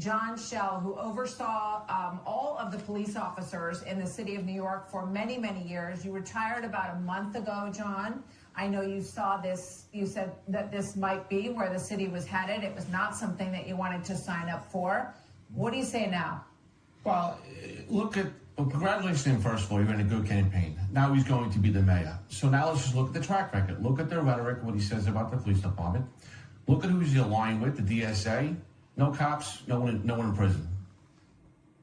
John Schell, who oversaw all of the police officers in the city of New York for many, many years. You retired about a month ago, John. I know you saw this. You said that this might be where the city was headed. It was not something that you wanted to sign up for. What do you say now? Well, congratulations to him, first of all. He ran a good campaign. Now he's going to be the mayor. So now let's just look at the track record. Look at the rhetoric, what he says about the police department. Look at who he's aligned with, the DSA. No cops, no one in prison.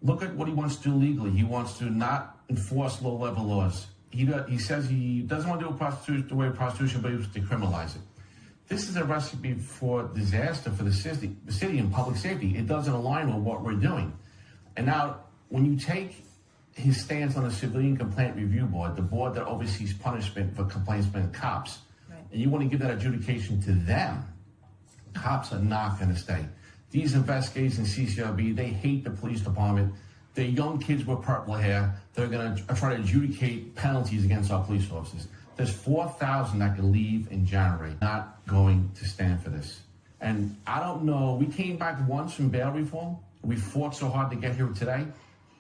Look at what he wants to do legally. He wants to not enforce low-level laws. He says he doesn't want to do the way of prostitution, but he wants to decriminalize it. This is a recipe for disaster for the city and public safety. It doesn't align with what we're doing. And now, when you take his stance on the Civilian Complaint Review Board, the board that oversees punishment for complaints by cops, right, and you want to give that adjudication to them, cops are not going to stay. These investigators in CCRB, they hate the police department. They're young kids with purple hair. They're going to try to adjudicate penalties against our police officers. There's 4,000 that can leave in January. Not going to stand for this. And I don't know, we came back once from bail reform. We fought so hard to get here today.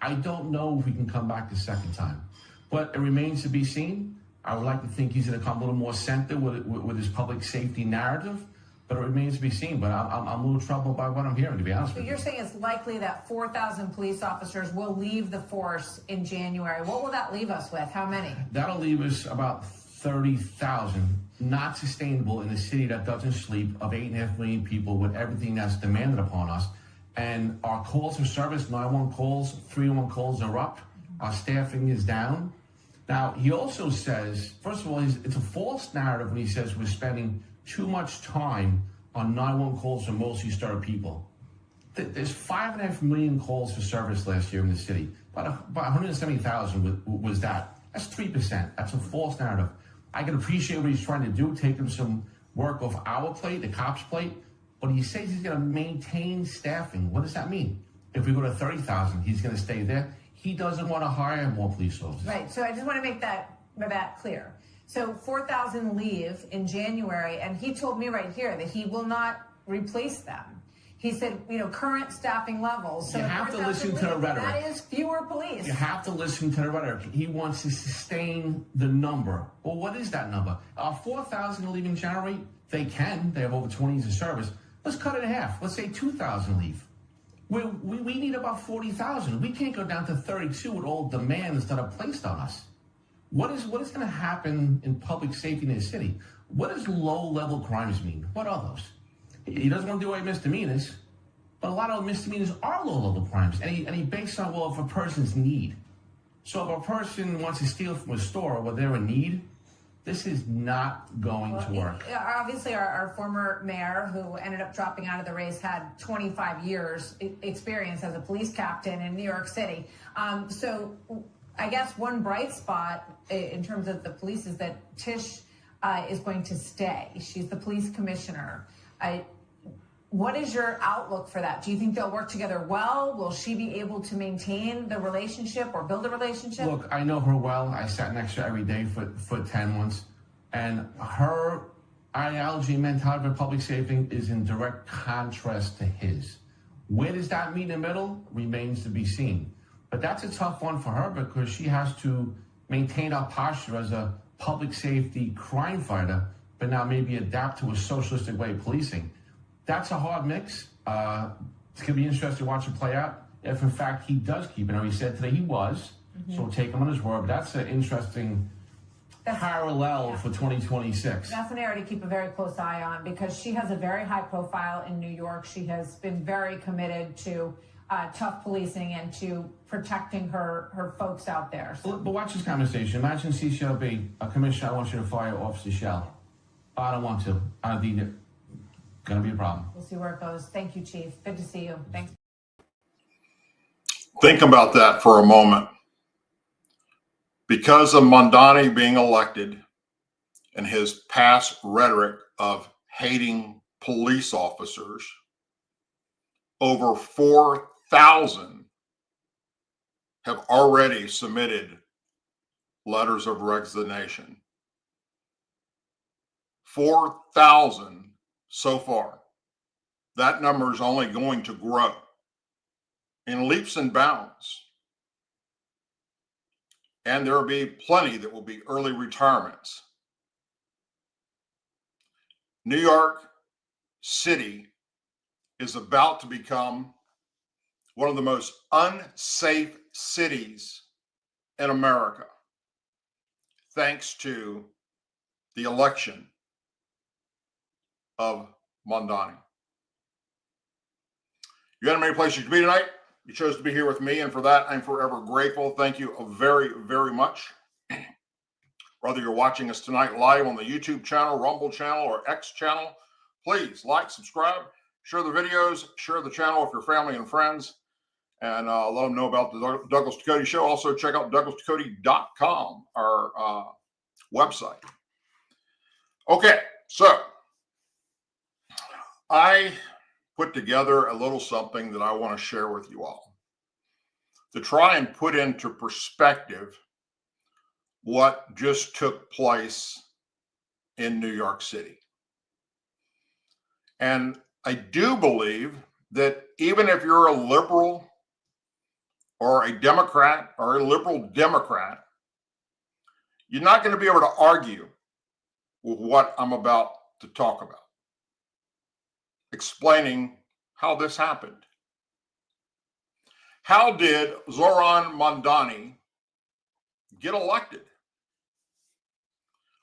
I don't know if we can come back the second time. But it remains to be seen. I would like to think he's going to come a little more centered with his public safety narrative. But it remains to be seen. But I'm a little troubled by what I'm hearing, to be honest with you. So you're saying it's likely that 4,000 police officers will leave the force in January. What will that leave us with? How many? That'll leave us about 30,000. Not sustainable in a city that doesn't sleep, of 8.5 million people, with everything that's demanded upon us. And our calls for service, 911 calls, 311 calls are up. Our staffing is down. Now, he also says, first of all, it's a false narrative when he says we're spending too much time on 911 calls for mostly starved people. There's 5.5 million calls for service last year in the city. About 170,000 was that. That's 3%. That's a false narrative. I can appreciate what he's trying to do, taking some work off our plate, the cops' plate, but he says he's going to maintain staffing. What does that mean? If we go to 30,000, he's going to stay there. He doesn't want to hire more police officers. Right. So I just want to make that clear. So 4,000 leave in January, and he told me right here that he will not replace them. He said, current staffing levels. So you have to listen to the rhetoric. That is fewer police. You have to listen to the rhetoric. He wants to sustain the number. Well, what is that number? 4,000 leave in January? They can. They have over 20 years of service. Let's cut it in half. Let's say 2,000 leave. We need about 40,000. We can't go down to 32 with all demands that are placed on us. What is going to happen in public safety in the city? What does low-level crimes mean? What are those? He doesn't want to do away with misdemeanors, but a lot of misdemeanors are low-level crimes, and he based on, well, if a person's need. So if a person wants to steal from a store where they're in need, this is not going to work. Obviously, our former mayor, who ended up dropping out of the race, had 25 years experience as a police captain in New York City. So I guess one bright spot in terms of the police is that Tish is going to stay. She's the police commissioner. What is your outlook for that? Do you think they'll work together well? Will she be able to maintain the relationship or build a relationship? Look, I know her well. I sat next to her every day for 10 months. And her ideology and mentality for public safety is in direct contrast to his. Where does that meet in the middle? Remains to be seen. But that's a tough one for her because she has to maintain our posture as a public safety crime fighter, but now maybe adapt to a socialistic way of policing. That's a hard mix. It's going to be interesting to watch it play out. If, in fact, he does keep it. He said today he was, so we'll take him on his word. But that's an interesting parallel for 2026. That's an area to keep a very close eye on because she has a very high profile in New York. She has been very committed to tough policing and to protecting her folks out there. So. But watch this conversation. Imagine CCLB, a commissioner, I want you to fire Officer Shell. I don't want to. I don't need it. Going to be a problem. We'll see where it goes. Thank you, Chief. Good to see you. Thanks. Think about that for a moment. Because of Mondani being elected and his past rhetoric of hating police officers, over 4,000 have already submitted letters of resignation. 4,000 so far. That number is only going to grow. in leaps and bounds. And there will be plenty that will be early retirements. New York City is about to become one of the most unsafe cities in America, thanks to the election of Mondani. You had many places to be tonight. You chose to be here with me, and for that, I'm forever grateful. Thank you very, very much. Whether you're watching us tonight live on the YouTube channel, Rumble channel, or X channel, please like, subscribe, share the videos, share the channel with your family and friends, and let them know about the Douglas Ducote Show. Also, check out douglasducote.com, our website. Okay, so I put together a little something that I want to share with you all to try and put into perspective what just took place in New York City. And I do believe that even if you're a liberal or a Democrat or a liberal Democrat, you're not going to be able to argue with what I'm about to talk about, explaining how this happened. How did Zoran Mondani get elected?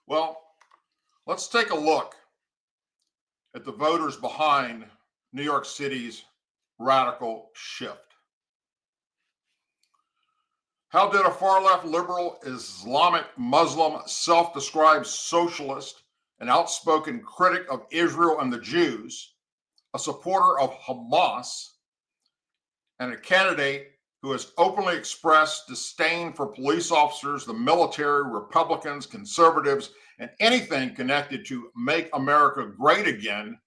Well, let's take a look at the voters behind New York City's radical shift. How did a far-left liberal, Islamic Muslim, self-described socialist, an outspoken critic of Israel and the Jews, a supporter of Hamas, and a candidate who has openly expressed disdain for police officers, the military, Republicans, conservatives, and anything connected to make America great again,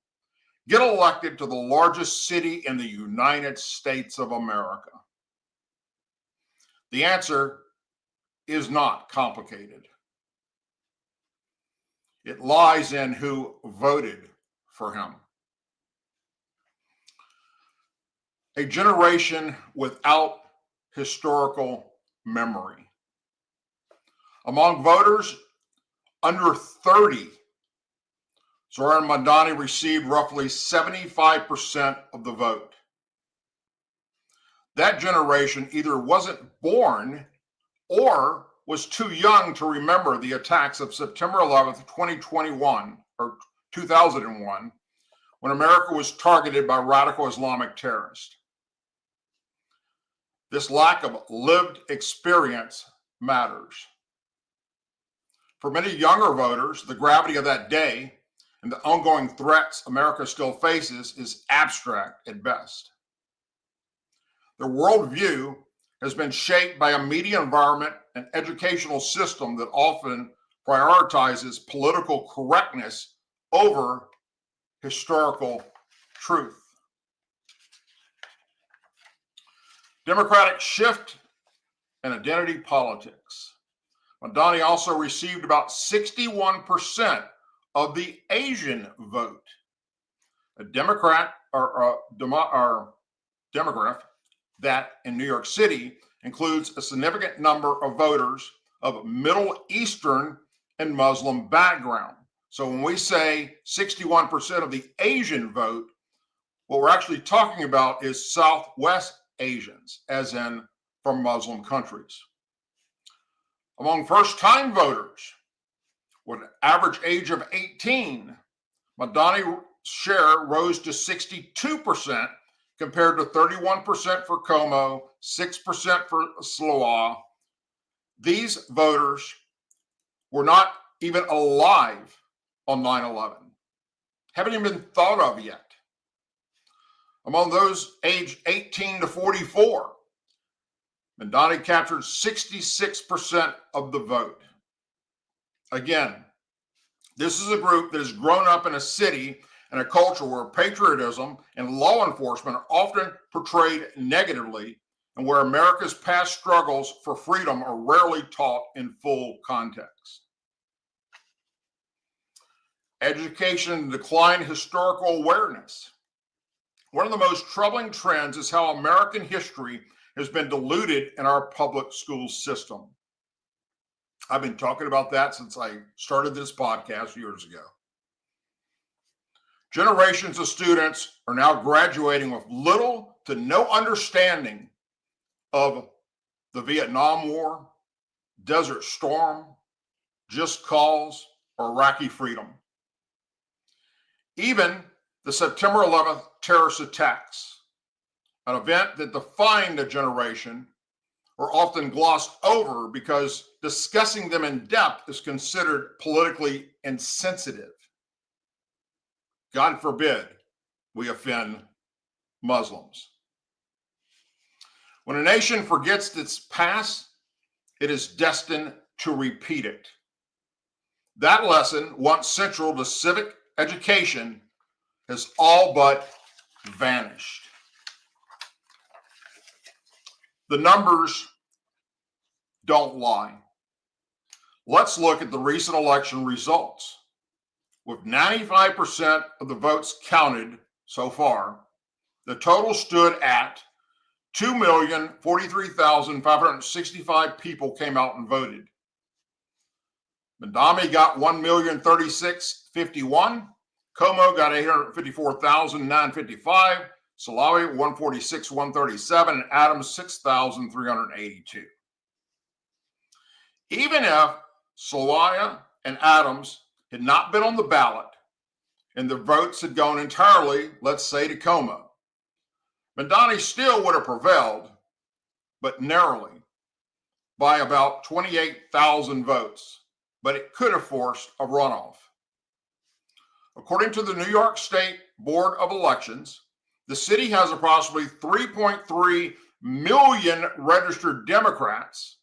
get elected to the largest city in the United States of America? The answer is not complicated. It lies in who voted for him. A generation without historical memory. Among voters under 30, Zoran Mondani received roughly 75% of the vote. That generation either wasn't born or was too young to remember the attacks of September 11th, 2021, or 2001, when America was targeted by radical Islamic terrorists. This lack of lived experience matters. For many younger voters, the gravity of that day and the ongoing threats America still faces is abstract at best. Their worldview has been shaped by a media environment and educational system that often prioritizes political correctness over historical truth. Democratic shift and identity politics. Mondani also received about 61% of the Asian vote. A Democrat or demographic that in New York City includes a significant number of voters of Middle Eastern and Muslim background. So when we say 61% of the Asian vote, what we're actually talking about is Southwest Asians, as in from Muslim countries. Among first-time voters, with an average age of 18, Mondani's share rose to 62% compared to 31% for Como, 6% for Slough. These voters were not even alive on 9/11, haven't even been thought of yet. Among those aged 18 to 44, Mondani captured 66% of the vote. Again, this is a group that has grown up in a city and a culture where patriotism and law enforcement are often portrayed negatively, and where America's past struggles for freedom are rarely taught in full context. Education and declined historical awareness. One of the most troubling trends is how American history has been diluted in our public school system. I've been talking about that since I started this podcast years ago. Generations of students are now graduating with little to no understanding of the Vietnam War, Desert Storm, Just Cause, or Iraqi freedom. Even the September 11th terrorist attacks, an event that defined a generation, are often glossed over because discussing them in depth is considered politically insensitive. God forbid we offend Muslims. When a nation forgets its past, it is destined to repeat it. That lesson, once central to civic education, has all but vanished. The numbers don't lie. Let's look at the recent election results. With 95% of the votes counted so far, the total stood at 2,043,565 people came out and voted. Mandami got 1,036,051. Como got 854,955. Salawi 146,137, and Adams 6,382. Even if Salawi and Adams had not been on the ballot and the votes had gone entirely, let's say, to Como, Mandani still would have prevailed, but narrowly, by about 28,000 votes, but it could have forced a runoff. According to the New York State Board of Elections, the city has approximately 3.3 million registered Democrats,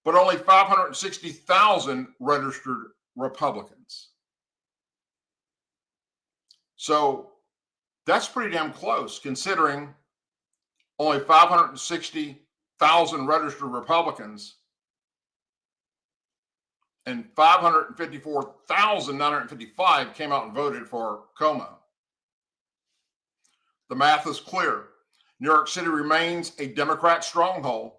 but only 560,000 registered Republicans. So that's pretty damn close, considering only 560,000 registered Republicans and 554,955 came out and voted for Como. The math is clear. New York City remains a Democrat stronghold,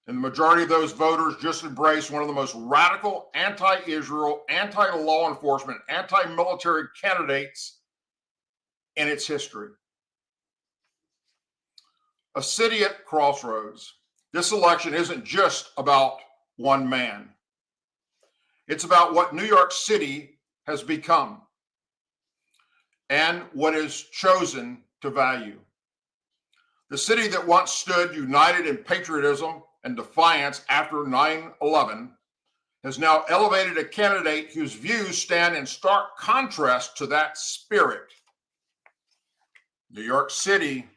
and the majority of those voters just embraced one of the most radical anti-Israel, anti-law enforcement, anti-military candidates in its history. A city at crossroads. This election isn't just about one man. It's about what New York City has become and what is chosen to value. The city that once stood united in patriotism and defiance after 9/11 has now elevated a candidate whose views stand in stark contrast to that spirit. New York City,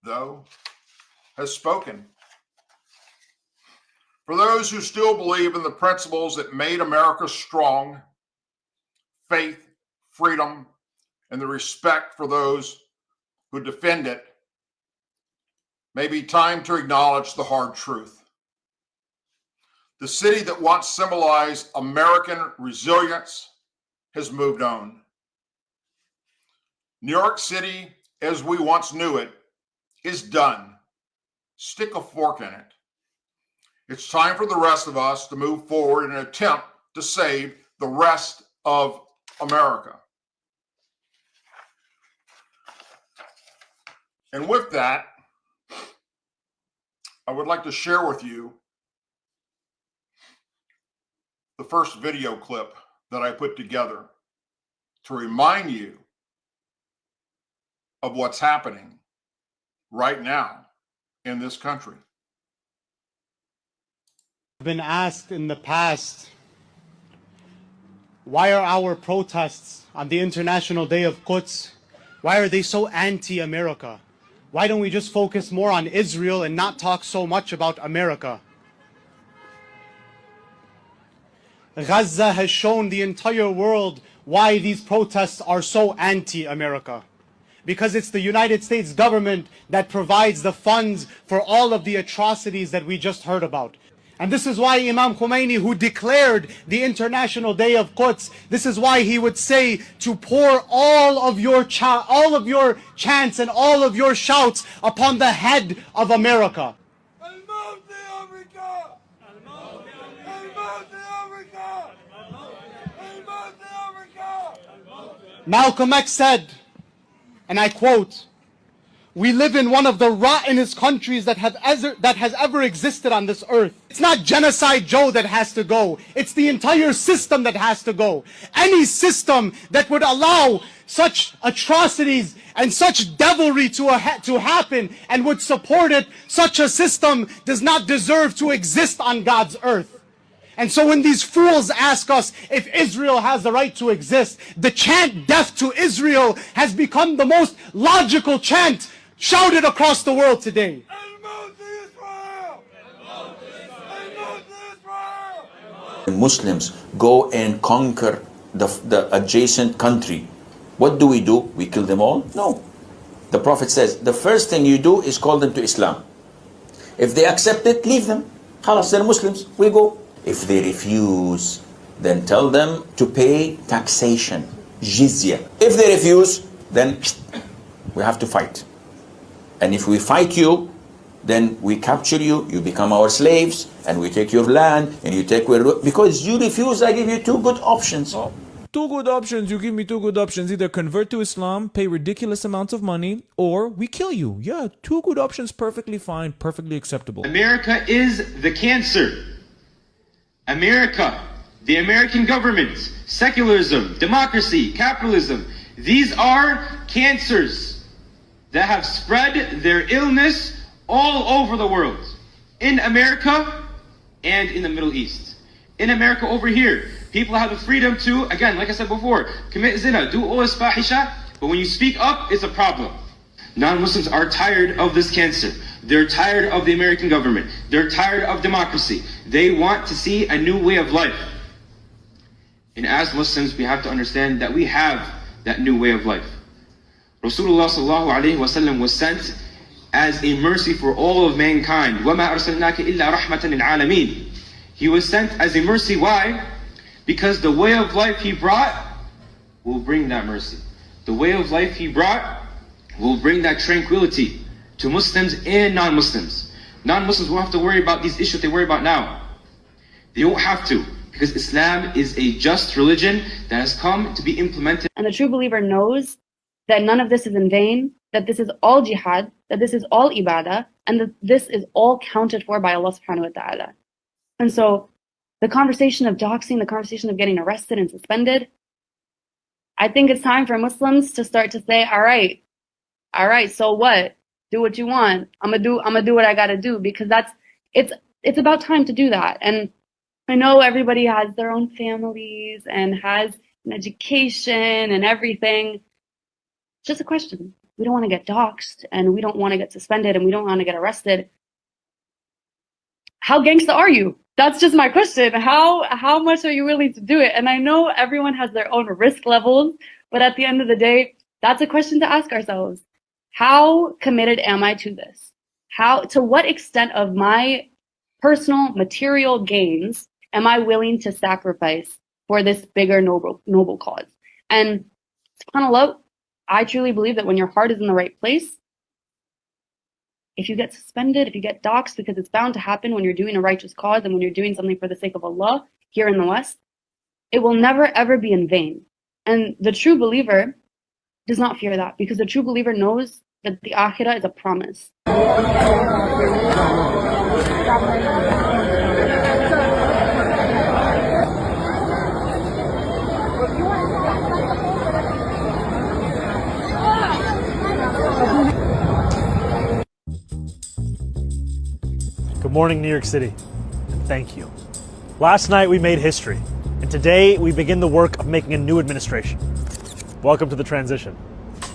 though, has spoken. For those who still believe in the principles that made America strong, faith, freedom, and the respect for those who defend it, may be time to acknowledge the hard truth. The city that once symbolized American resilience has moved on. New York City, as we once knew it, is done. Stick a fork in it. It's time for the rest of us to move forward in an attempt to save the rest of America. And with that, I would like to share with you the first video clip that I put together to remind you of what's happening right now in this country. I've been asked in the past, why are our protests on the International Day of Quds, why are they so anti-America? Why don't we just focus more on Israel and not talk so much about America? Gaza has shown the entire world why these protests are so anti-America. Because it's the United States government that provides the funds for all of the atrocities that we just heard about. And this is why Imam Khomeini, who declared the International Day of Quds, this is why he would say to pour all of your chants and all of your shouts upon the head of America. Malcolm X said, and I quote, "We live in one of the rottenest countries that has ever existed on this earth. It's not Genocide Joe that has to go. It's the entire system that has to go. Any system that would allow such atrocities and such devilry to happen and would support it, such a system does not deserve to exist on God's earth." And so when these fools ask us if Israel has the right to exist, the chant "Death to Israel" has become the most logical chant shouted across the world today. Muslims go and conquer the adjacent country. What do? We kill them all? No. The Prophet says, the first thing you do is call them to Islam. If they accept it, leave them. Khalas, they're Muslims, we go. If they refuse, then tell them to pay taxation, jizya. If they refuse, then we have to fight. And if we fight you, then we capture you, you become our slaves, and we take your land, and you take where, because you refuse, I give you two good options. Oh, two good options, you give me two good options. Either convert to Islam, pay ridiculous amounts of money, or we kill you. Yeah, two good options, perfectly fine, perfectly acceptable. America is the cancer. America, the American government, secularism, democracy, capitalism, these are cancers that have spread their illness all over the world. In America and in the Middle East. In America over here, people have the freedom to, again, like I said before, commit zina, do all this fahisha, but when you speak up, it's a problem. Non-Muslims are tired of this cancer. They're tired of the American government. They're tired of democracy. They want to see a new way of life. And as Muslims, we have to understand that we have that new way of life. Rasulullah sallallahu alaihi wasallam was sent as a mercy for all of mankind. وَمَا أَرْسَلْنَاكَ إِلَّا رَحْمَةً لِلْعَالَمِينَ. He was sent as a mercy. Why? Because the way of life he brought will bring that mercy. The way of life he brought will bring that tranquility to Muslims and non-Muslims. Non-Muslims won't have to worry about these issues they worry about now. They won't have to, because Islam is a just religion that has come to be implemented. And the true believer knows that none of this is in vain, that this is all jihad, that this is all ibadah, and that this is all counted for by Allah subhanahu wa ta'ala. And so the conversation of doxing, the conversation of getting arrested and suspended, I think it's time for Muslims to start to say, all right, so what? Do what you want. I'm gonna do what I gotta do, because it's about time to do that. And I know everybody has their own families and has an education and everything. It's just a question. We don't want to get doxxed, and we don't want to get suspended, and we don't want to get arrested. How gangsta are you? That's just my question. How much are you willing to do it? And I know everyone has their own risk levels, but at the end of the day, that's a question to ask ourselves. How committed am I to this? To what extent of my personal material gains am I willing to sacrifice for this bigger noble cause? And subhanAllah, I truly believe that when your heart is in the right place, if you get suspended, if you get doxxed, because it's bound to happen when you're doing a righteous cause and when you're doing something for the sake of Allah here in the West, it will never ever be in vain. And the true believer does not fear that, because the true believer knows that the akhirah is a promise. Good morning, New York City, and thank you. Last night we made history, and today we begin the work of making a new administration. Welcome to the transition.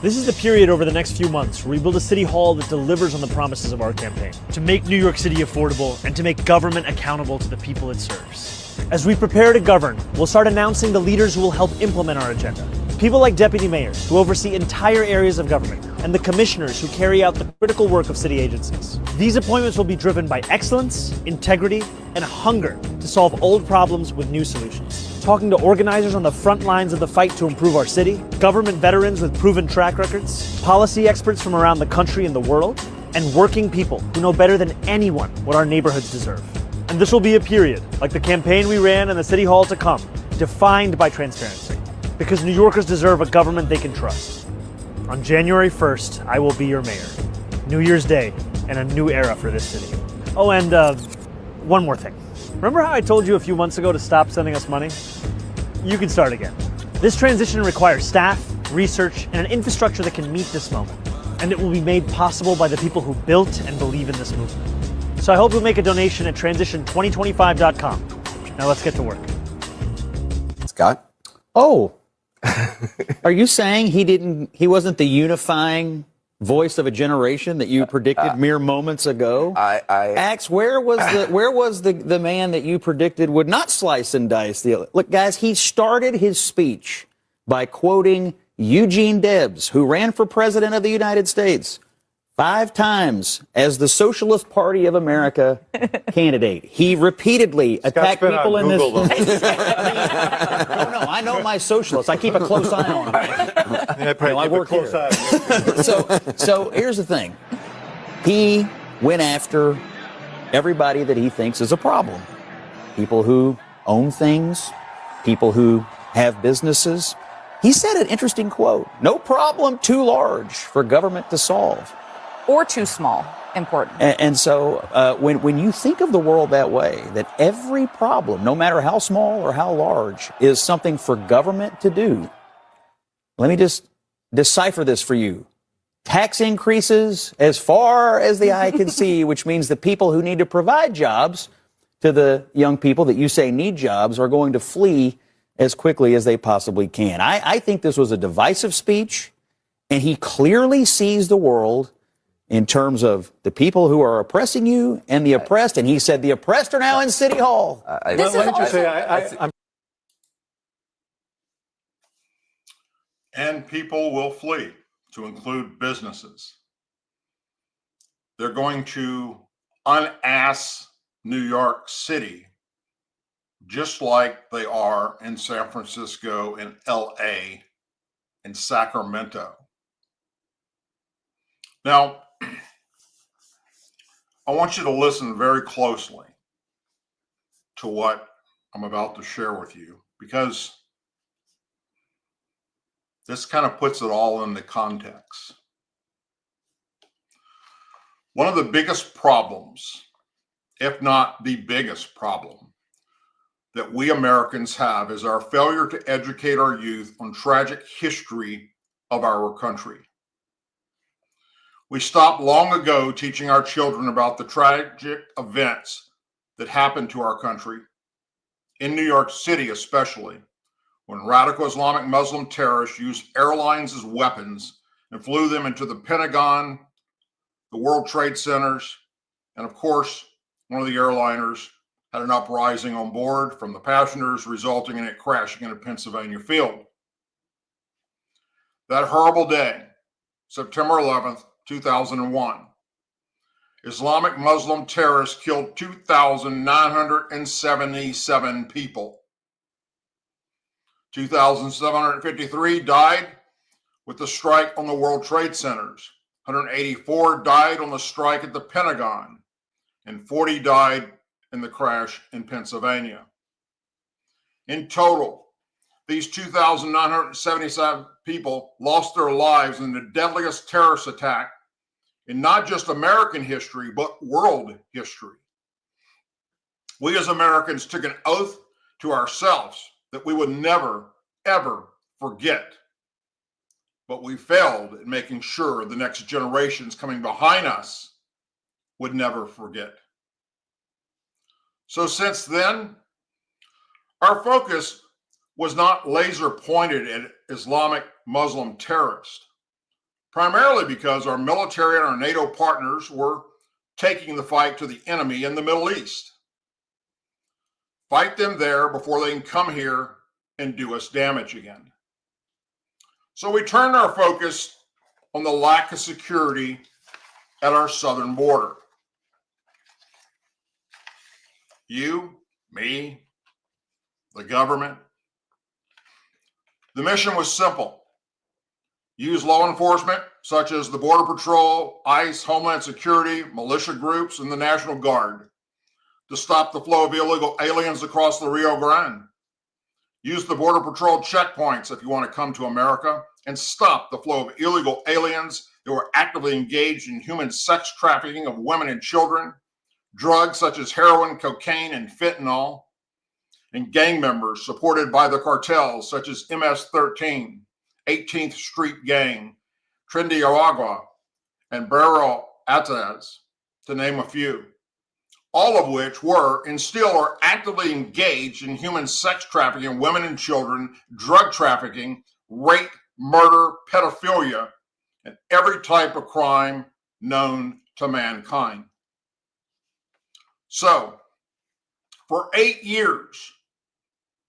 This is the period over the next few months where we build a city hall that delivers on the promises of our campaign, to make New York City affordable and to make government accountable to the people it serves. As we prepare to govern, we'll start announcing the leaders who will help implement our agenda. People like deputy mayors who oversee entire areas of government and the commissioners who carry out the critical work of city agencies. These appointments will be driven by excellence, integrity, and hunger to solve old problems with new solutions. Talking to organizers on the front lines of the fight to improve our city, government veterans with proven track records, policy experts from around the country and the world, and working people who know better than anyone what our neighborhoods deserve. And this will be a period, like the campaign we ran in the City Hall to come, defined by transparency. Because New Yorkers deserve a government they can trust. On January 1st, I will be your mayor. New Year's Day and a new era for this city. Oh, and one more thing. Remember how I told you a few months ago to stop sending us money? You can start again. This transition requires staff, research, and an infrastructure that can meet this moment. And it will be made possible by the people who built and believe in this movement. So I hope you'll make a donation at transition2025.com. Now let's get to work. Scott? Oh, are you saying he wasn't the unifying voice of a generation that you predicted mere moments ago? Axe, where was the man that you predicted would not slice and dice the? Look, guys, he started his speech by quoting Eugene Debs, who ran for president of the United States 5 times as the Socialist Party of America candidate. He repeatedly attacked people in this. No, I know my socialists. I keep a close eye on them. I work here. So here's the thing. He went after everybody that he thinks is a problem. People who own things, people who have businesses. He said an interesting quote: "No problem too large for government to solve." Or too small, important. And so when you think of the world that way, that every problem, no matter how small or how large, is something for government to do, let me just decipher this for you. Tax increases as far as the eye can see, which means the people who need to provide jobs to the young people that you say need jobs are going to flee as quickly as they possibly can. I think this was a divisive speech, and he clearly sees the world in terms of the people who are oppressing you and the oppressed. And he said the oppressed are now in City Hall. And people will flee, to include businesses. They're going to unass New York City, just like they are in San Francisco, in LA, in Sacramento. Now, I want you to listen very closely to what I'm about to share with you, because this kind of puts it all into context. One of the biggest problems, if not the biggest problem, that we Americans have is our failure to educate our youth on tragic history of our country. We stopped long ago teaching our children about the tragic events that happened to our country, in New York City especially, when radical Islamic Muslim terrorists used airlines as weapons and flew them into the Pentagon, the World Trade Centers, and of course, one of the airliners had an uprising on board from the passengers, resulting in it crashing in a Pennsylvania field. That horrible day, September 11th, 2001, Islamic Muslim terrorists killed 2,977 people. 2,753 died with the strike on the World Trade Centers. 184 died on the strike at the Pentagon, and 40 died in the crash in Pennsylvania. In total, these 2,977 people lost their lives in the deadliest terrorist attack in not just American history, but world history. We as Americans took an oath to ourselves that we would never, ever forget. But we failed at making sure the next generations coming behind us would never forget. So since then, our focus was not laser pointed at Islamic Muslim terrorists, primarily because our military and our NATO partners were taking the fight to the enemy in the Middle East. Fight them there before they can come here and do us damage again. So we turned our focus on the lack of security at our southern border. You, me, the government. The mission was simple. Use law enforcement, such as the Border Patrol, ICE, Homeland Security, militia groups, and the National Guard, to stop the flow of illegal aliens across the Rio Grande. Use the Border Patrol checkpoints if you want to come to America, and stop the flow of illegal aliens who are actively engaged in human sex trafficking of women and children, drugs such as heroin, cocaine, and fentanyl, and gang members supported by the cartels such as MS-13, 18th Street Gang, Trinidad, and Barrio Ataz, to name a few, all of which were and still are actively engaged in human sex trafficking of women and children, drug trafficking, rape, murder, pedophilia, and every type of crime known to mankind. So, for 8 years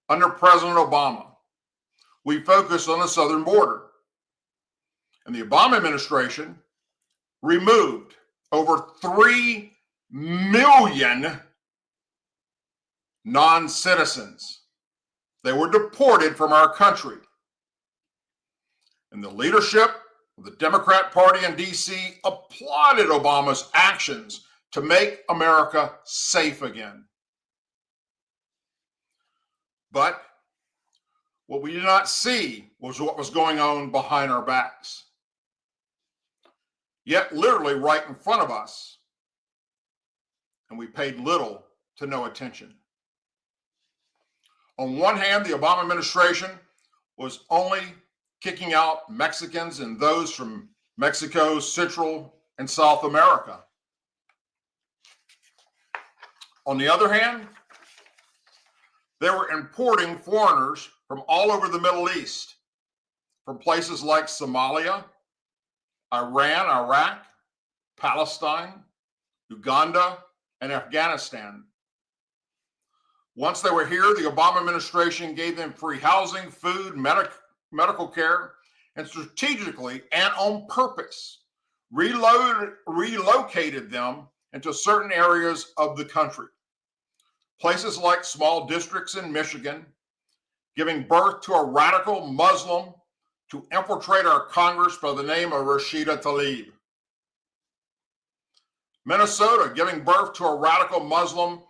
under President Obama, we focused on the southern border. And the Obama administration removed over 3 million non-citizens. They were deported from our country. And the leadership of the Democrat Party in D.C. applauded Obama's actions to make America safe again. But what we did not see was what was going on behind our backs. Yet literally right in front of us, and we paid little to no attention. On one hand, the Obama administration was only kicking out Mexicans and those from Mexico, Central, and South America. On the other hand, they were importing foreigners from all over the Middle East, from places like Somalia, Iran, Iraq, Palestine, Uganda, and Afghanistan. Once they were here, the Obama administration gave them free housing, food, medical care, and strategically and on purpose relocated them into certain areas of the country. Places like small districts in Michigan, giving birth to a radical Muslim to infiltrate our Congress by the name of Rashida Tlaib. Minnesota, giving birth to a radical Muslim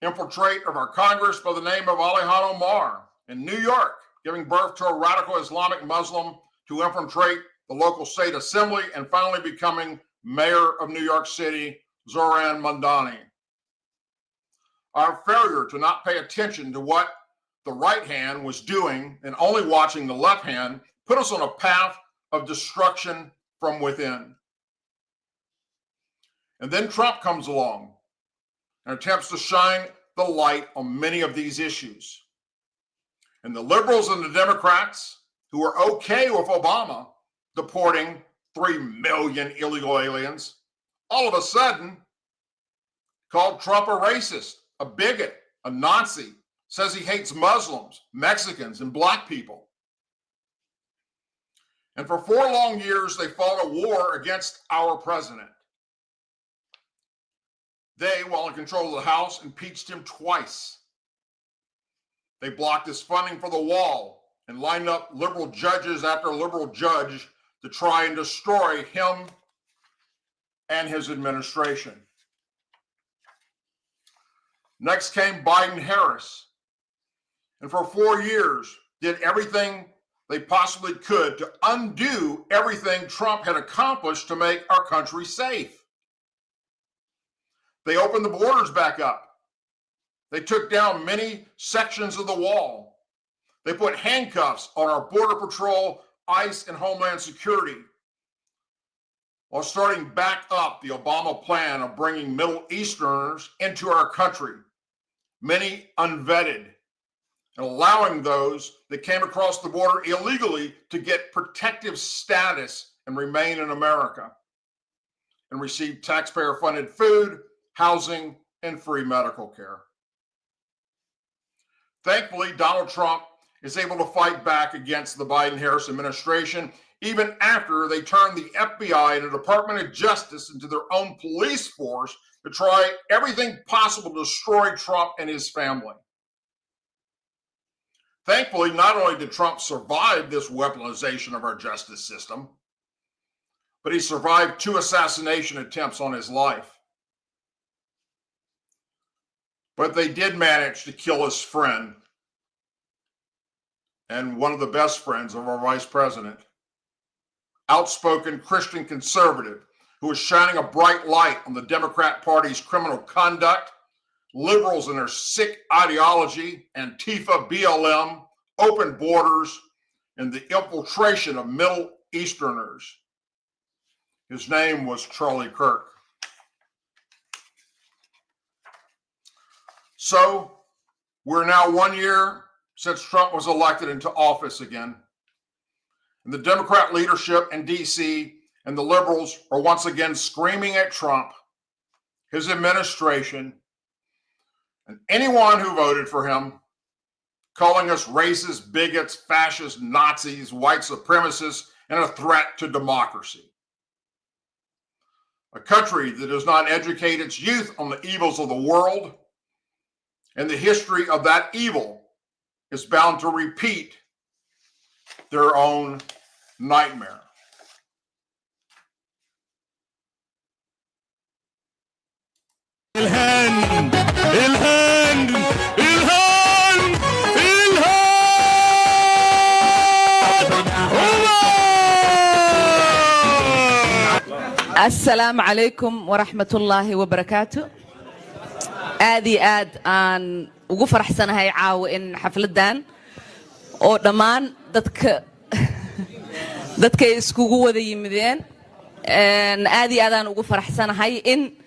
infiltrate of our Congress by the name of Alihan Omar. And New York, giving birth to a radical Islamic Muslim to infiltrate the local state assembly and finally becoming mayor of New York City, Zohran Mamdani. Our failure to not pay attention to what the right hand was doing and only watching the left hand put us on a path of destruction from within. And then Trump comes along and attempts to shine the light on many of these issues. And the liberals and the Democrats, who are okay with Obama deporting 3 million illegal aliens, all of a sudden called Trump a racist, a bigot, a Nazi, says he hates Muslims, Mexicans, and black people. And for 4 long years, they fought a war against our president. They, while in control of the House, impeached him twice. They blocked his funding for the wall and lined up liberal judges after liberal judge to try and destroy him and his administration. Next came Biden-Harris. And for 4 years, did everything they possibly could to undo everything Trump had accomplished to make our country safe. They opened the borders back up. They took down many sections of the wall. They put handcuffs on our Border Patrol, ICE, and Homeland Security, while starting back up the Obama plan of bringing Middle Easterners into our country, many unvetted, and allowing those that came across the border illegally to get protective status and remain in America and receive taxpayer-funded food, housing, and free medical care. Thankfully, Donald Trump is able to fight back against the Biden-Harris administration, even after they turn the FBI and the Department of Justice into their own police force to try everything possible to destroy Trump and his family. Thankfully, not only did Trump survive this weaponization of our justice system, but he survived 2 assassination attempts on his life. But they did manage to kill his friend and one of the best friends of our vice president, outspoken Christian conservative who was shining a bright light on the Democrat Party's criminal conduct, liberals and their sick ideology, Antifa, BLM, open borders, and the infiltration of Middle Easterners. His name was Charlie Kirk. So we're now 1 year since Trump was elected into office again. And the Democrat leadership in DC and the liberals are once again screaming at Trump, his administration, and anyone who voted for him, calling us racist, bigots, fascists, Nazis, white supremacists, and a threat to democracy. A country that does not educate its youth on the evils of the world and the history of that evil is bound to repeat their own nightmare. الهان الهان الهان الهان السلام عليكم ورحمة الله وبركاته. آدي aan ugu faraxsanahay caawa in xafladan oo dhammaan dadka iskugu wada yimideen aan ugu faraxsanahay in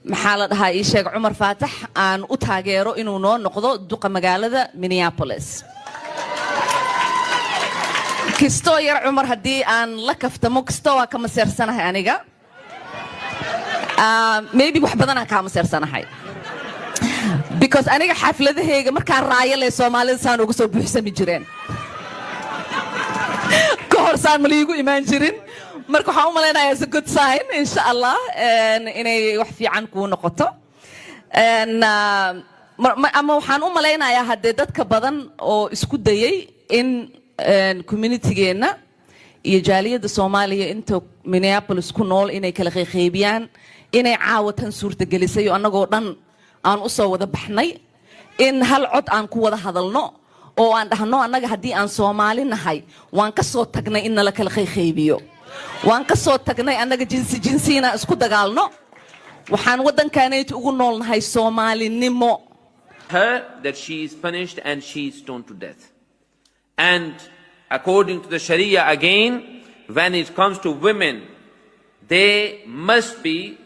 maxaa la dhahaa ii sheeg Cumar Faatax aan u taageero inuu noo noqdo duqa magaalada Minneapolis. Kisto yar Cumar haddii aan la kaftamo kisto waa ka maseersanahay aniga. Maybe wax badan aan ka maseersanahay. Because aniga xafladahayga markaan raayo leh Soomaalida saan ugu soo buuxsami jireen. Ka hor saan ma liigu imaan jirin. marka waxaan u maleynayaa it's a good sign insha Allah inay wax fiican ku noqoto ama waxaan u maleynayaa hadee dadka badan oo isku dayay in communitygeena iyo jaaliyada Soomaaliya inta Minneapolis ku nool inay kala qeybiyaan inay caawatan suurtagelisay anagoo dhan aan u soo wada baxnay in hal cod aan ku wada hadalno oo aan dhahno anaga hadii aan Soomaali nahay waan ka soo tagnay in la kala qeybiyo waan ka soo tagnay anaga jinsiina isku dagaalno waxaan wadankaanayt ugu noolnahay Soomaalinimo. Her that she is punished and she is stoned to death. And according to the Sharia again, when it comes to women, there must be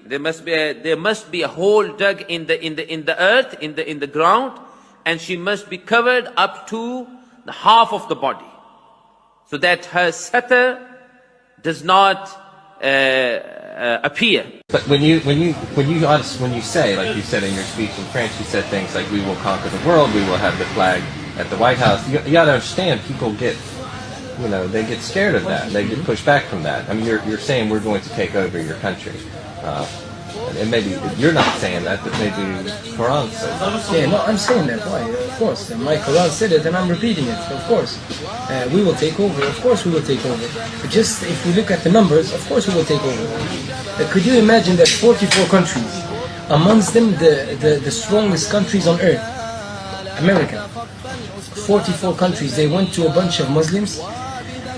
a hole dug in the earth, in the ground, and she must be covered up to the half of the body, so that her satar does not appear. But when you say, like you said in your speech in France, you said things like "We will conquer the world," "We will have the flag at the White House." You got to understand, people get, they get scared of that. They get pushed back from that. I mean, you're saying we're going to take over your country. And maybe you're not saying that, but maybe Quran says that. Yeah, no, I'm saying that. Why? Of course. My Quran said it, and I'm repeating it. Of course. We will take over. Of course we will take over. But just if we look at the numbers, of course we will take over. Could you imagine that 44 countries, amongst them the strongest countries on earth, America, 44 countries, they went to a bunch of Muslims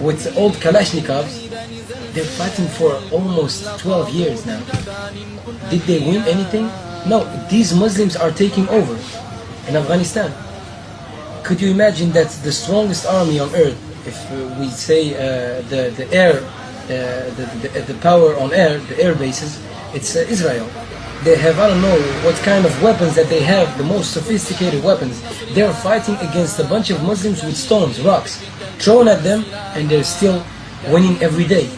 with old Kalashnikovs. They're fighting for almost 12 years now. Did they win anything? No, these Muslims are taking over in Afghanistan. Could you imagine that the strongest army on earth, if we say the air, the power on air, the air bases, it's Israel. They have, I don't know what kind of weapons that they have, the most sophisticated weapons. They're fighting against a bunch of Muslims with stones, rocks, thrown at them, and they're still winning every day,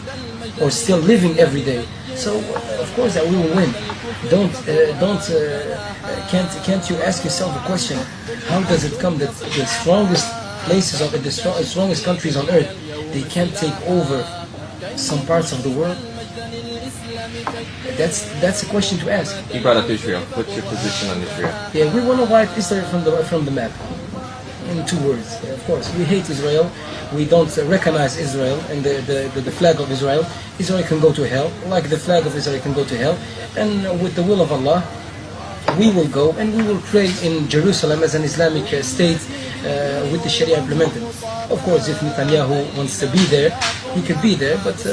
or still living every day. So of course that we will win. Can't you ask yourself a question? How does it come that the strongest places of the strongest countries on earth, they can't take over some parts of the world? That's a question to ask. You brought up Israel. What's your position on Israel? Yeah, we want to wipe Israel from the map. In 2 words, of course, we hate Israel. We don't recognize Israel and the flag of Israel. Israel can go to hell, like the flag of Israel can go to hell. And with the will of Allah, we will go and we will pray in Jerusalem as an Islamic state with the Sharia implemented. Of course, if Netanyahu wants to be there, he could be there, but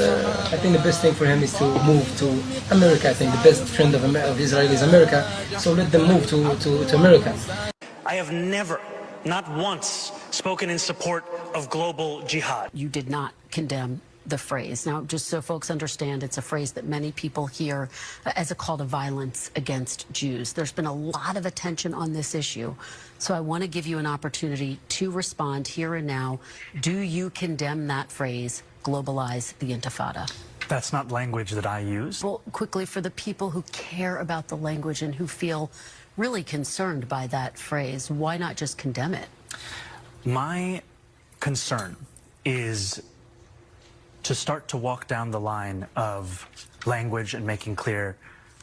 I think the best thing for him is to move to America. I think the best friend of Israel is America, so let them move to America. I have never, not once, spoken in support of global jihad. You did not condemn the phrase. Now, just so folks understand, it's a phrase that many people hear as a call to violence against Jews. There's been a lot of attention on this issue, so I want to give you an opportunity to respond here and now. Do you condemn that phrase, globalize the Intifada? That's not language that I use. Well, quickly, for the people who care about the language and who feel really concerned by that phrase, why not just condemn it? My concern is to start to walk down the line of language and making clear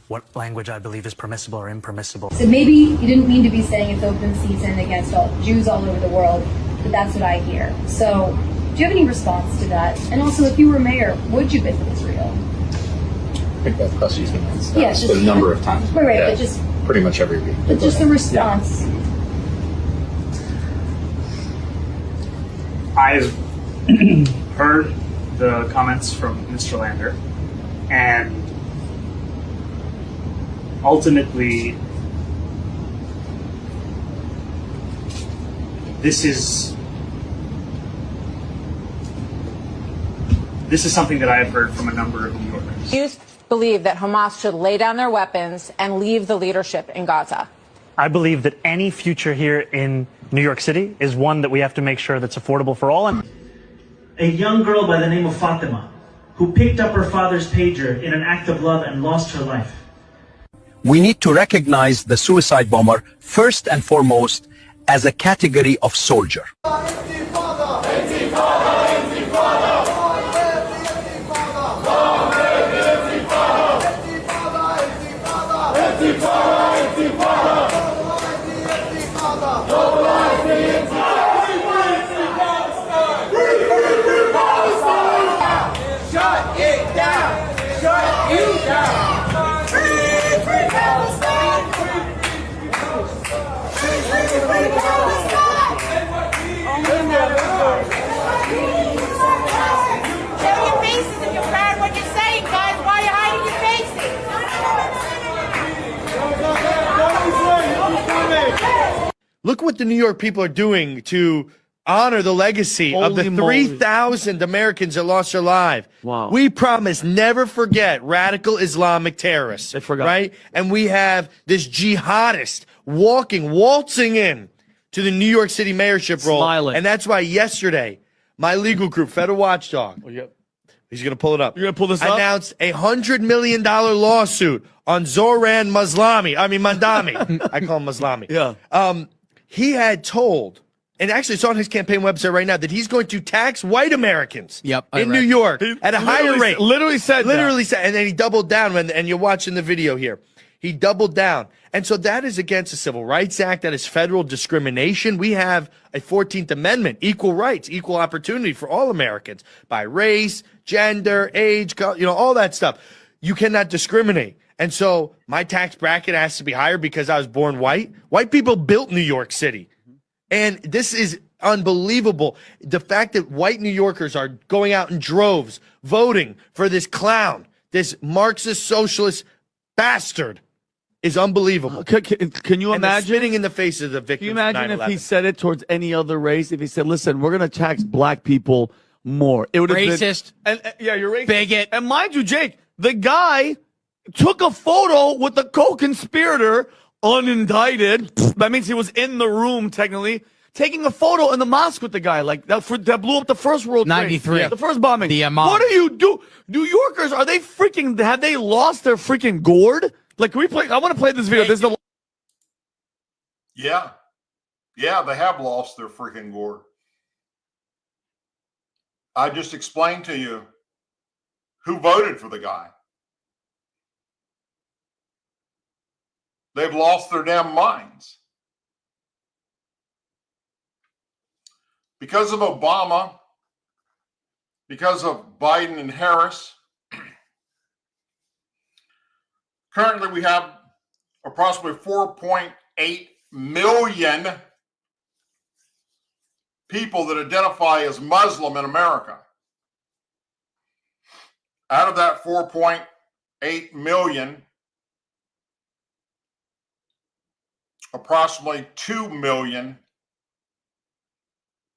what language I believe is permissible or impermissible. So maybe you didn't mean to be saying it's open season against all Jews all over the world, but that's what I hear. So do you have any response to that? And also, if you were mayor, would you visit Israel? I think that question's been asked Yeah, just, a number of times. Right, Yeah, but just pretty much every week. But just the response. I've heard the comments from Mr. Lander, and ultimately, this is something that I have heard from a number of New Yorkers. You believe that Hamas should lay down their weapons and leave the leadership in Gaza? I believe that any future here in New York City is one that we have to make sure that's affordable for all. A young girl by the name of Fatima, who picked up her father's pager in an act of love and lost her life. We need to recognize the suicide bomber first and foremost as a category of soldier. Look what the New York people are doing to honor the legacy of the 3,000 Americans that lost their lives. Wow. We promise never forget radical Islamic terrorists. They forgot. Right? And we have this jihadist waltzing in to the New York City mayorship role. Smiling. And that's why yesterday, my legal group, Federal Watchdog, he's going to pull it up. You're going to pull this up? Announced a $100 million lawsuit on Zoran Mandami. I call him Maslami. Yeah. He had told, and actually it's on his campaign website right now, that he's going to tax white Americans in New York at a higher rate. Literally said, and then he doubled down, and you're watching the video here. He doubled down. And so that is against the Civil Rights Act. That is federal discrimination. We have a 14th Amendment, equal rights, equal opportunity for all Americans by race, gender, age, all that stuff. You cannot discriminate. And so my tax bracket has to be higher because I was born white. White people built New York City. And this is unbelievable. The fact that white New Yorkers are going out in droves voting for this clown, this Marxist socialist bastard, is unbelievable. Can you imagine? Spitting in the face of the victims. Can you imagine if he said it towards any other race? If he said, listen, we're going to tax black people more. It would have racist. Been, yeah, you're racist. Bigot. And mind you, Jake, the guy took a photo with the co-conspirator, unindicted. That means he was in the room, technically, taking a photo in the mosque with the guy. Like, that blew up the first World Trade. 93. The first bombing. The Imam. What do you do? New Yorkers, have they lost their freaking gourd? Like, can we play? I want to play this video. This is the. Yeah, they have lost their freaking gourd. I just explained to you who voted for the guy. They've lost their damn minds. Because of Obama, because of Biden and Harris, currently we have approximately 4.8 million people that identify as Muslim in America. Out of that 4.8 million, approximately 2 million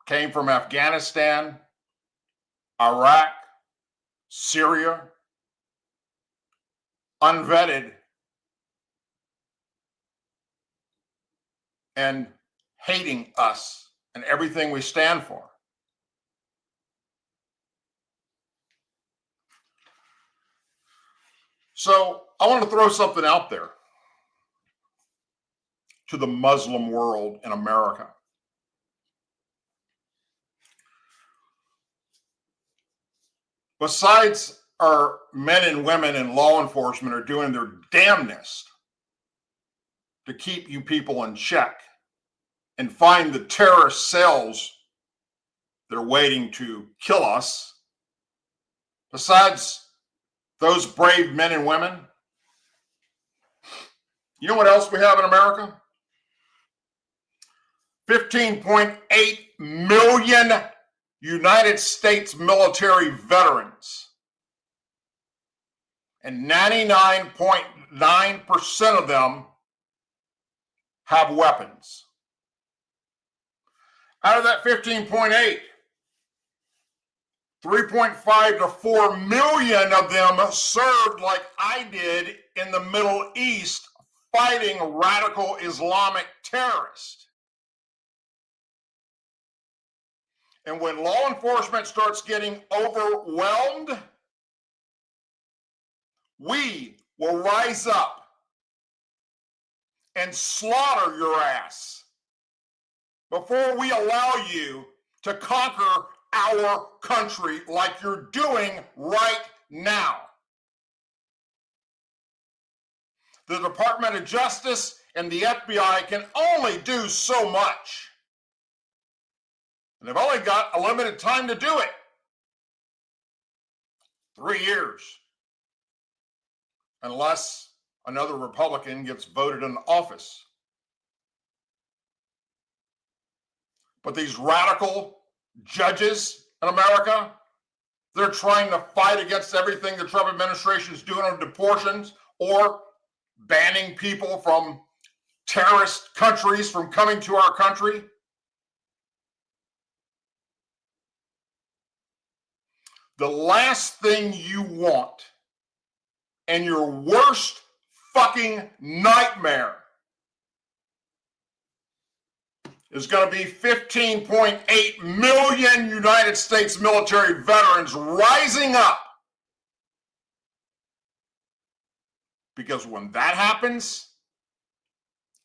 came from Afghanistan, Iraq, Syria, unvetted, and hating us and everything we stand for. So I want to throw something out there to the Muslim world in America. Besides our men and women in law enforcement are doing their damnedest to keep you people in check and find the terrorist cells that are waiting to kill us, besides those brave men and women, you know what else we have in America? 15.8 million United States military veterans. And 99.9% of them have weapons. Out of that 15.8, 3.5 to 4 million of them served like I did in the Middle East fighting radical Islamic terrorists. And when law enforcement starts getting overwhelmed, we will rise up and slaughter your ass before we allow you to conquer our country like you're doing right now. The Department of Justice and the FBI can only do so much. And they've only got a limited time to do it. 3 years. Unless another Republican gets voted in office. But these radical judges in America, they're trying to fight against everything the Trump administration is doing on deportations or banning people from terrorist countries from coming to our country. The last thing you want and your worst fucking nightmare is going to be 15.8 million United States military veterans rising up. Because when that happens,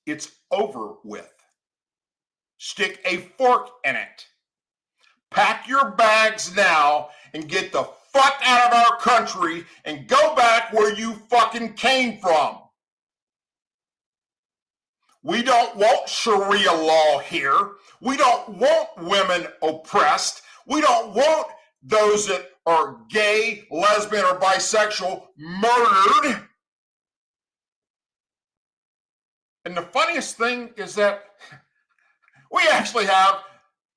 it's over with. Stick a fork in it. Pack your bags now and get the fuck out of our country and go back where you fucking came from. We don't want Sharia law here. We don't want women oppressed. We don't want those that are gay, lesbian, or bisexual murdered. And the funniest thing is that we actually have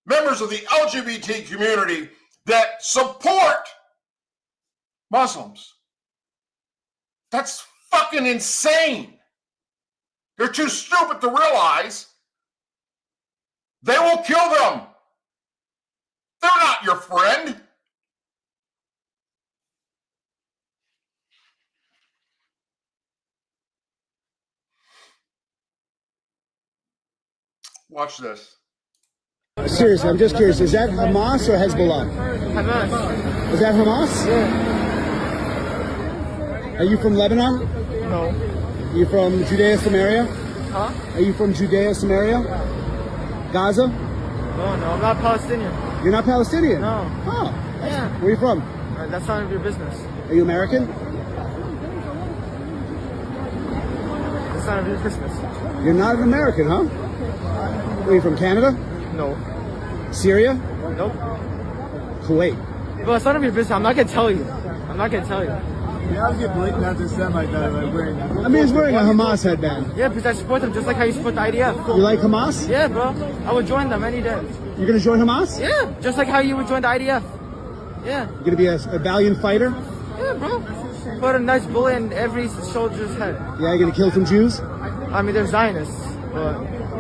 members of the LGBT community that support Muslims. That's fucking insane. They're too stupid to realize they will kill them. They're not your friend. Watch this. Seriously, I'm just curious. Is that Hamas or Hezbollah? Hamas. Is that Hamas? Yeah. Are you from Lebanon? No. Are you from Judea, Samaria? Huh? Are you from Judea, Samaria? Gaza? No, I'm not Palestinian. You're not Palestinian? No. Oh, Yeah. Where are you from? That's none of your business. Are you American? That's none of your business. You're not an American, huh? Are you from Canada? No. Syria? Nope. Kuwait? Well, it's none of your business. I'm not gonna tell you. I'm not gonna tell you. Yeah, I was getting blatant not to sound like that. Like wearing I mean, he's wearing a Hamas headband. Yeah, because I support them just like how you support the IDF. You like Hamas? Yeah, bro. I would join them any day. You're gonna join Hamas? Yeah, just like how you would join the IDF. Yeah. You're gonna be a valiant fighter? Yeah, bro. Put a nice bullet in every soldier's head. Yeah, you're gonna kill some Jews? I mean, they're Zionists, but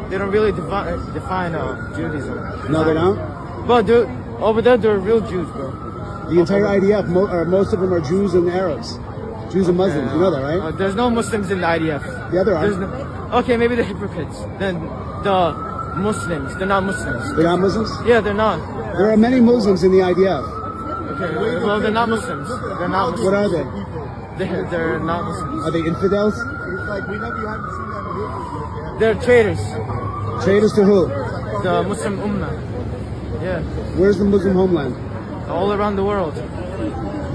they don't really define Judaism. No, they don't? Well, dude, over there, they're real Jews, bro. The entire IDF, most of them are Jews and Arabs. Jews and Muslims, you know that, right? There's no Muslims in the IDF. Yeah, there are. Okay, maybe the hypocrites. Then the Muslims, they're not Muslims. They're not Muslims? Yeah, they're not. There are many Muslims in the IDF. Okay, well, they're not Muslims. They're not Muslims. What are they? They're not Muslims. Are they infidels? They're traitors. Traitors to who? The Muslim Ummah. Yeah. Where's the Muslim homeland? All around the world.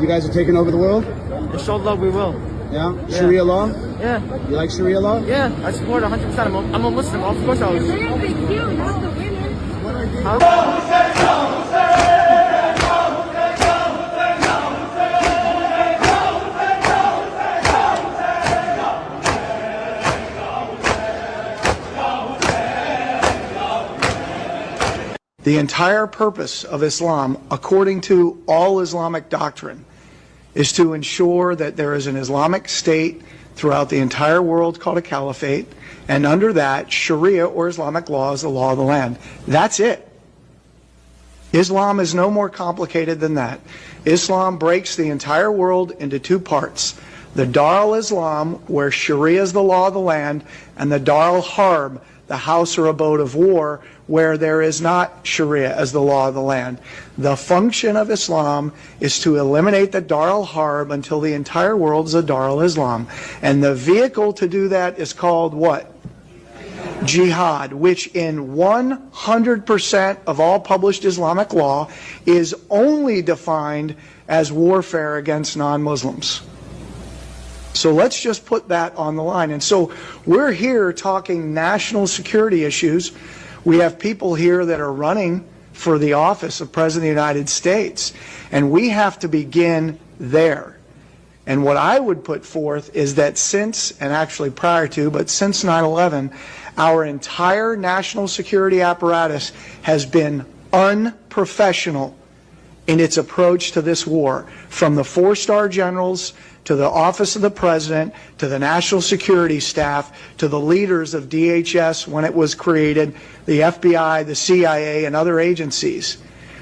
You guys are taking over the world? Inshallah, we will. Yeah? Sharia law? Yeah. You like Sharia law? Yeah, I support 100%. I'm a Muslim. Of course I was. The entire purpose of Islam, according to all Islamic doctrine, is to ensure that there is an Islamic state throughout the entire world called a caliphate, and under that, Sharia or Islamic law is the law of the land. That's it. Islam is no more complicated than that. Islam breaks the entire world into two parts. The Dar al-Islam, where Sharia is the law of the land, and the Dar al-Harb, the house or abode of war, where there is not Sharia as the law of the land. The function of Islam is to eliminate the Dar al-Harb until the entire world is a Dar al-Islam. And the vehicle to do that is called what? Jihad, which in 100% of all published Islamic law is only defined as warfare against non-Muslims. So let's just put that on the line. And so we're here talking national security issues. We have people here that are running for the office of President of the United States, and we have to begin there. And what I would put forth is that since, and actually prior to, but since 9/11, our entire national security apparatus has been unprofessional in its approach to this war, from the four-star generals to the office of the president, to the national security staff, to the leaders of DHS when it was created, the FBI, the CIA, and other agencies.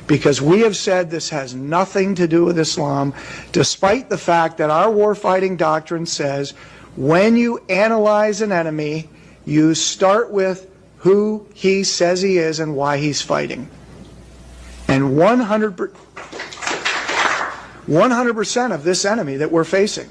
Because we have said this has nothing to do with Islam, despite the fact that our warfighting doctrine says when you analyze an enemy, you start with who he says he is and why he's fighting. And 100% of this enemy that we're facing,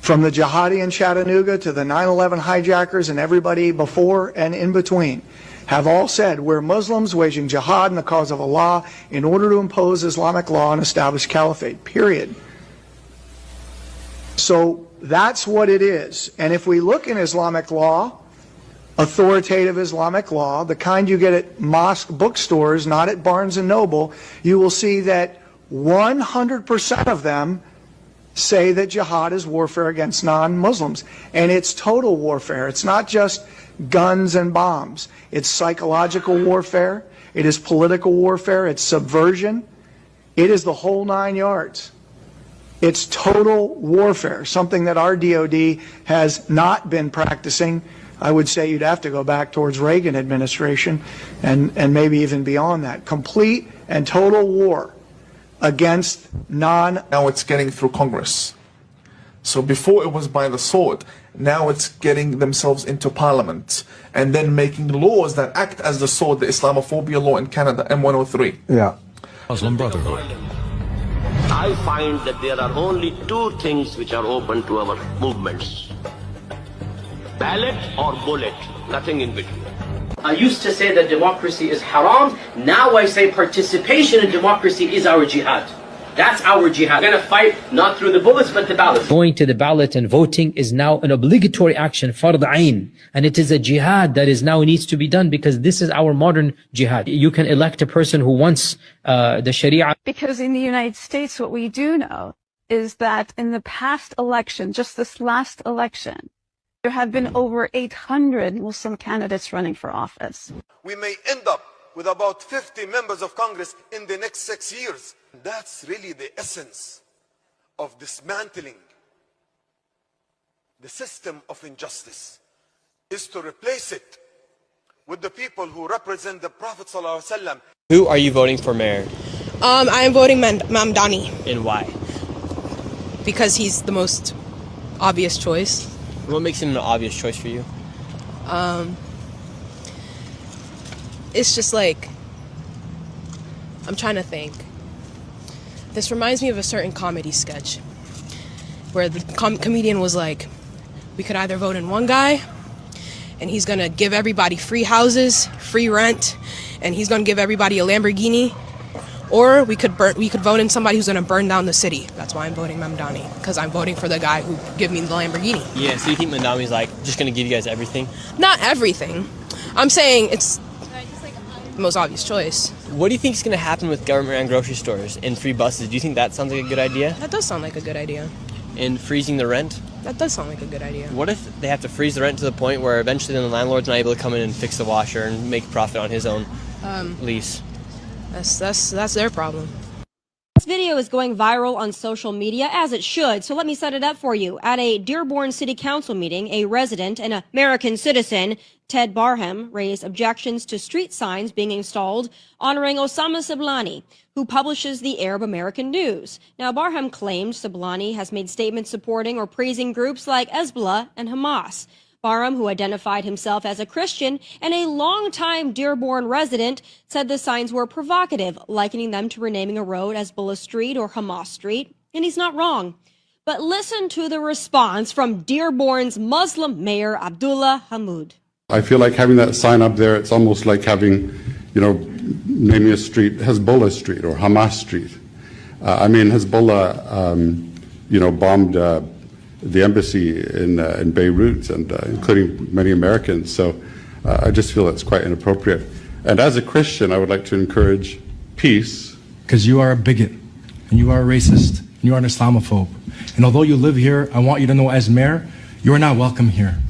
from the jihadi in Chattanooga to the 9/11 hijackers and everybody before and in between, have all said we're Muslims waging jihad in the cause of Allah in order to impose Islamic law and establish caliphate, period. So that's what it is. And if we look in Islamic law, authoritative Islamic law, the kind you get at mosque bookstores, not at Barnes & Noble, you will see that 100% of them say that jihad is warfare against non-Muslims. And it's total warfare. It's not just guns and bombs. It's psychological warfare. It is political warfare. It's subversion. It is the whole 9 yards. It's total warfare, something that our DOD has not been practicing. I would say you'd have to go back towards Reagan administration and maybe even beyond that. Complete and total war against Now it's getting through Congress. So before it was by the sword, now it's getting themselves into Parliament and then making laws that act as the sword, the Islamophobia law in Canada, M103. Yeah. Muslim Brotherhood. I find that there are only two things which are open to our movements. Ballot or bullet, nothing in between. I used to say that democracy is haram. Now I say participation in democracy is our jihad. That's our jihad. We're going to fight not through the bullets, but the ballot. Going to the ballot and voting is now an obligatory action, fard ayn. And it is a jihad that is now needs to be done because this is our modern jihad. You can elect a person who wants the Sharia. Because in the United States, what we do know is that in the past election, just this last election, there have been over 800 Muslim candidates running for office. We may end up with about 50 members of Congress in the next 6 years. That's really the essence of dismantling the system of injustice, is to replace it with the people who represent the Prophet ﷺ. Who are you voting for mayor? I am voting Mamdani. And why? Because he's the most obvious choice. What makes him an obvious choice for you? It's just like, I'm trying to think. This reminds me of a certain comedy sketch where the comedian was like, we could either vote in one guy and he's gonna give everybody free houses, free rent, and he's gonna give everybody a Lamborghini, or we could vote in somebody who's gonna burn down the city. That's why I'm voting Mamdani, because I'm voting for the guy who give me the Lamborghini. Yeah, so you think Mamdani's like just gonna give you guys everything? Not everything. I'm saying it's the most obvious choice. What do you think is gonna happen with government-run grocery stores and free buses? Do you think that sounds like a good idea? That does sound like a good idea. And freezing the rent? That does sound like a good idea. What if they have to freeze the rent to the point where eventually then the landlord's not able to come in and fix the washer and make profit on his own lease? That's their problem. This video is going viral on social media, as it should, so let me set it up for you. At a Dearborn City Council meeting, a resident and American citizen, Ted Barham, raised objections to street signs being installed honoring Osama Siblani, who publishes the Arab American News. Now, Barham claimed Siblani has made statements supporting or praising groups like Hezbollah and Hamas. Barham, who identified himself as a Christian and a longtime Dearborn resident, said the signs were provocative, likening them to renaming a road Hezbollah Street or Hamas Street. And he's not wrong. But listen to the response from Dearborn's Muslim mayor, Abdullah Hamoud. I feel like having that sign up there, it's almost like having, naming a street Hezbollah Street or Hamas Street. Hezbollah, bombed the embassy in Beirut, and including many Americans. So I just feel it's quite inappropriate. And as a Christian, I would like to encourage peace. Because you are a bigot, and you are a racist, and you are an Islamophobe. And although you live here, I want you to know as mayor, you are not welcome here.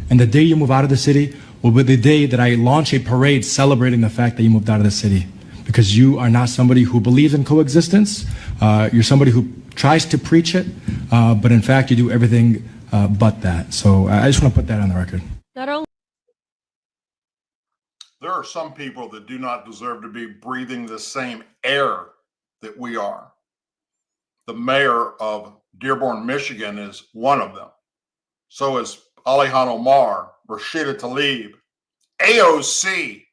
And the day you move out of the city will be the day that I launch a parade celebrating the fact that you moved out of the city. Because you are not somebody who believes in coexistence. You're somebody who tries to preach it, but in fact you do everything but that. So I just want to put that on the record. There are some people that do not deserve to be breathing the same air that we are. The mayor of Dearborn, Michigan is one of them. So is Alihan Omar, Rashida Tlaib, AOC.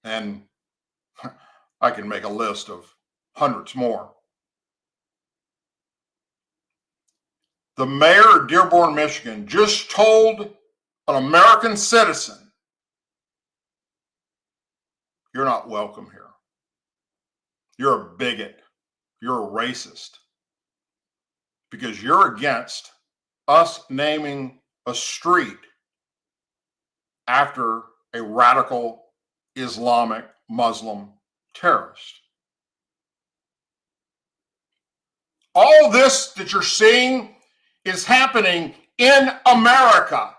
And I can make a list of hundreds more. The mayor of Dearborn, Michigan just told an American citizen, you're not welcome here. You're a bigot. You're a racist. Because you're against us naming a street after a radical Islamic Muslim terrorist. All this that you're seeing is happening in America.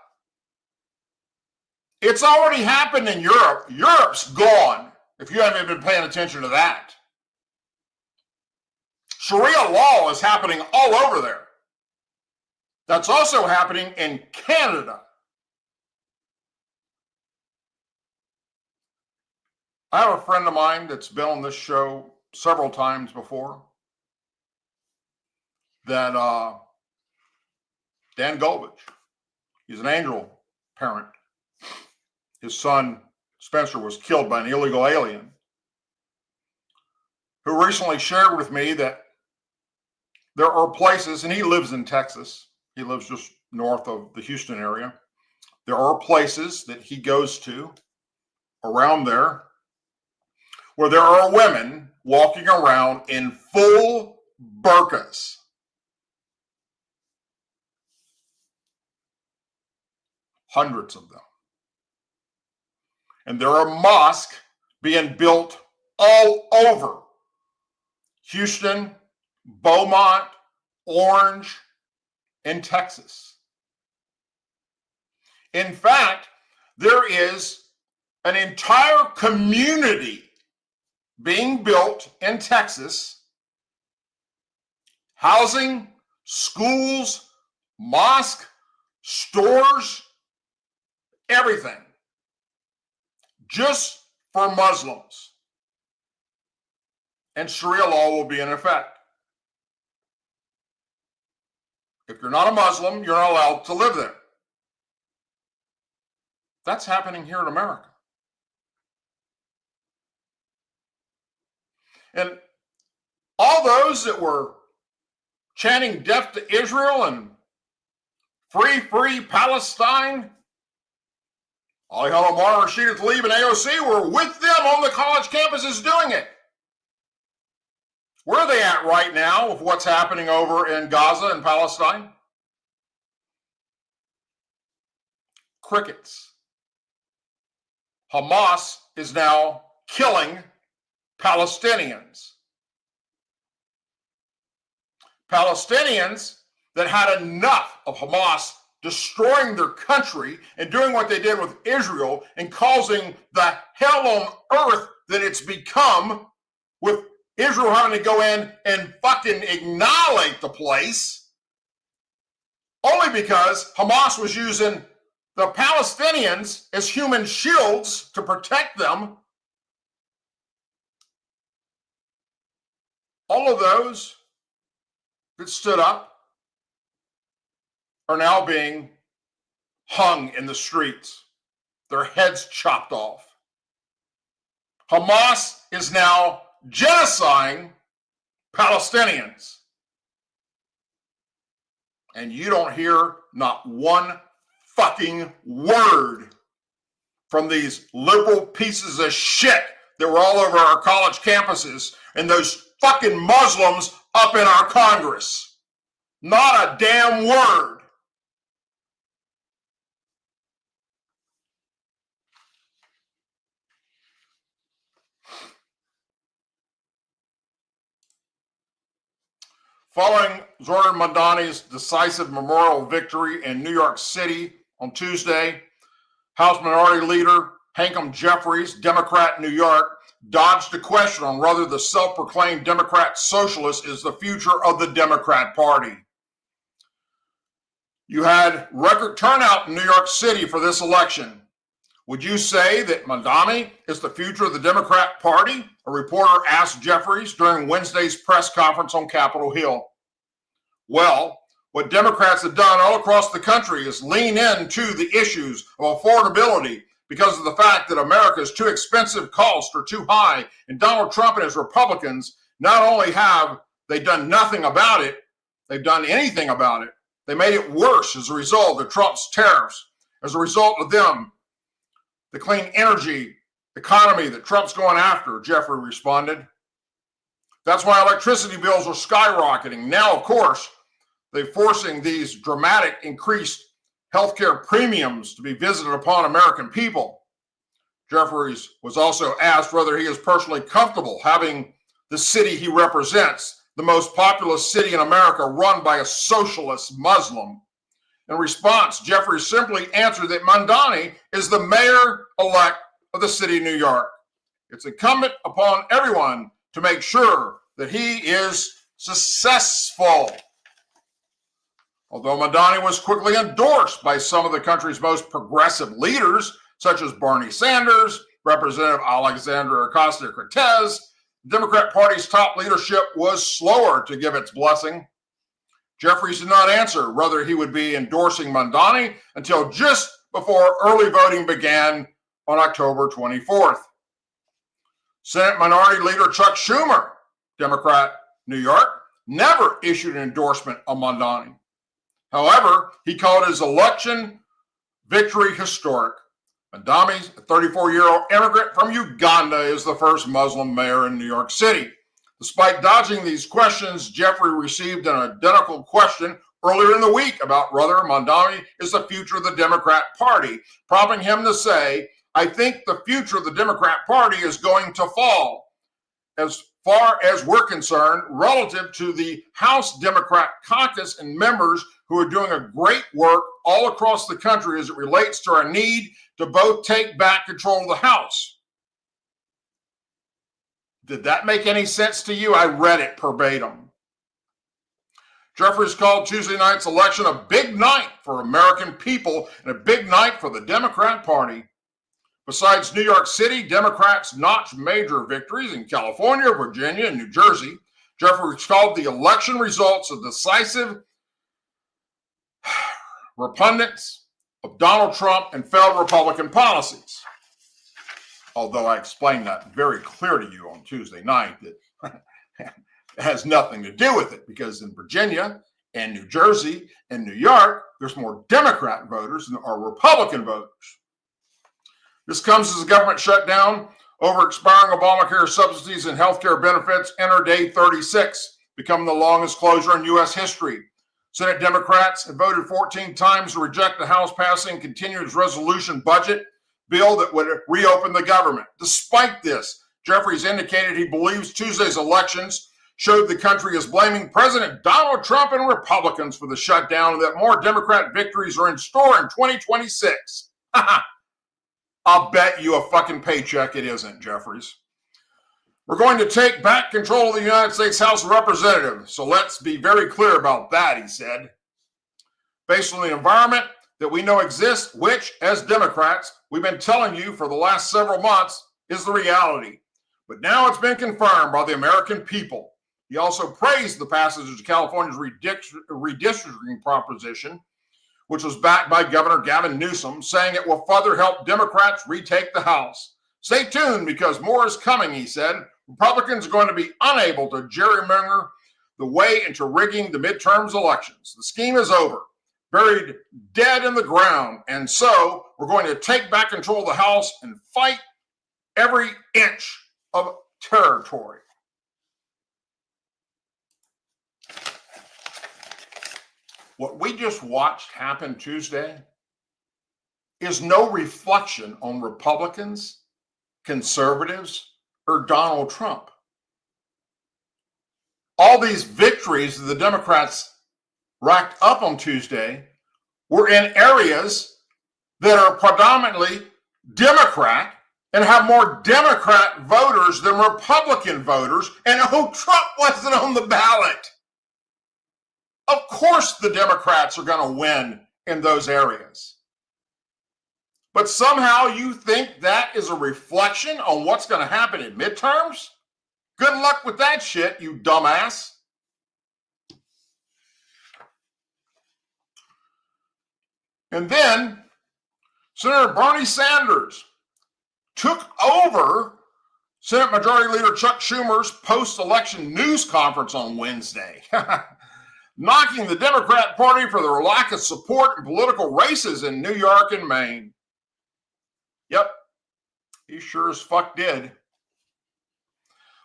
It's already happened in Europe. Europe's gone, if you haven't been paying attention to that. Sharia law is happening all over there. That's also happening in Canada. I have a friend of mine that's been on this show several times before, that Dan Gulbich. He's an angel parent. His son, Spencer, was killed by an illegal alien who recently shared with me that there are places, and he lives in Texas. He lives just north of the Houston area. there are places that he goes to around there where there are women walking around in full burqas. Hundreds of them. And there are mosques being built all over Houston, Beaumont, Orange, and Texas. In fact, there is an entire community being built in Texas, housing, schools, mosque, stores, everything, just for Muslims. And Sharia law will be in effect. If you're not a Muslim, you're not allowed to live there. That's happening here in America. And all those that were chanting death to Israel and free Palestine, Ali Omar, Rashida Tlaib, and AOC were with them on the college campuses doing it. Where are they at right now with what's happening over in Gaza and Palestine? Crickets. Hamas is now killing Palestinians. Palestinians that had enough of Hamas destroying their country and doing what they did with Israel and causing the hell on earth that it's become, with Israel having to go in and fucking annihilate the place, only because Hamas was using the Palestinians as human shields to protect them. All of those that stood up are now being hung in the streets, their heads chopped off. Hamas is now genociding Palestinians. And you don't hear not one fucking word from these liberal pieces of shit that were all over our college campuses and those fucking Muslims up in our Congress. Not a damn word. Following Zohran Mamdani's decisive memorial victory in New York City on Tuesday, House Minority Leader Hakeem Jeffries, Democrat, New York, dodged the question on whether the self-proclaimed Democrat socialist is the future of the Democrat Party. You had record turnout in New York City for this election. Would you say that Mamdani is the future of the Democrat Party? A reporter asked Jeffries during Wednesday's press conference on Capitol Hill. Well, what Democrats have done all across the country is lean into the issues of affordability because of the fact that America's too expensive costs are too high, and Donald Trump and his Republicans not only have they done nothing about it, they've done anything about it. They made it worse as a result of Trump's tariffs, as a result of them, the clean energy economy that Trump's going after, Jeffrey responded. That's why electricity bills are skyrocketing. Now, of course, they're forcing these dramatic increased healthcare premiums to be visited upon American people. Jeffries was also asked whether he is personally comfortable having the city he represents, the most populous city in America, run by a socialist Muslim. In response, Jeffries simply answered that Mamdani is the mayor-elect of the city of New York. It's incumbent upon everyone to make sure that he is successful. Although Mamdani was quickly endorsed by some of the country's most progressive leaders, such as Bernie Sanders, Representative Alexandria Ocasio-Cortez, the Democrat Party's top leadership was slower to give its blessing. Jeffries did not answer whether he would be endorsing Mamdani until just before early voting began on October 24th. Senate Minority Leader Chuck Schumer, Democrat, New York, never issued an endorsement of Mamdani. However, he called his election Victory historic. Mandami, a 34-year-old immigrant from Uganda, is the first Muslim mayor in New York City. Despite dodging these questions, Jeffrey received an identical question earlier in the week about whether Mandami is the future of the Democrat Party, prompting him to say, "I think the future of the Democrat Party is going to fall. As far as we're concerned, relative to the House Democrat caucus and members who are doing a great work all across the country as it relates to our need to both take back control of the House." Did that make any sense to you? I read it verbatim. Jeffries called Tuesday night's election a big night for American people and a big night for the Democrat Party. Besides New York City, Democrats notched major victories in California, Virginia, and New Jersey. Jeffries called the election results a decisive repugnance of Donald Trump and failed Republican policies. Although I explained that very clear to you on Tuesday night that it has nothing to do with it, because in Virginia and New Jersey and New York, there's more Democrat voters than are Republican voters. This comes as the government shutdown over expiring Obamacare subsidies and health care benefits enter day 36, becoming the longest closure in U.S. history. Senate Democrats have voted 14 times to reject the House passing continuous resolution budget bill that would reopen the government. Despite this, Jeffries indicated he believes Tuesday's elections showed the country is blaming President Donald Trump and Republicans for the shutdown and that more Democrat victories are in store in 2026. I'll bet you a fucking paycheck it isn't, Jeffries. We're going to take back control of the United States House of Representatives, so let's be very clear about that, he said. Based on the environment that we know exists, which, as Democrats, we've been telling you for the last several months, is the reality. But now it's been confirmed by the American people. He also praised the passage of California's redistricting proposition, which was backed by Governor Gavin Newsom, saying it will further help Democrats retake the House. Stay tuned because more is coming, he said. Republicans are going to be unable to gerrymander the way into rigging the midterms elections. The scheme is over, buried dead in the ground, and so we're going to take back control of the House and fight every inch of territory. What we just watched happen Tuesday is no reflection on Republicans, conservatives, or Donald Trump. All these victories that the Democrats racked up on Tuesday were in areas that are predominantly Democrat and have more Democrat voters than Republican voters, and Trump wasn't on the ballot. Of course the Democrats are going to win in those areas. But somehow you think that is a reflection on what's going to happen in midterms? Good luck with that shit, you dumbass. And then Senator Bernie Sanders took over Senate Majority Leader Chuck Schumer's post-election news conference on Wednesday, knocking the Democrat Party for their lack of support in political races in New York and Maine. Yep, he sure as fuck did.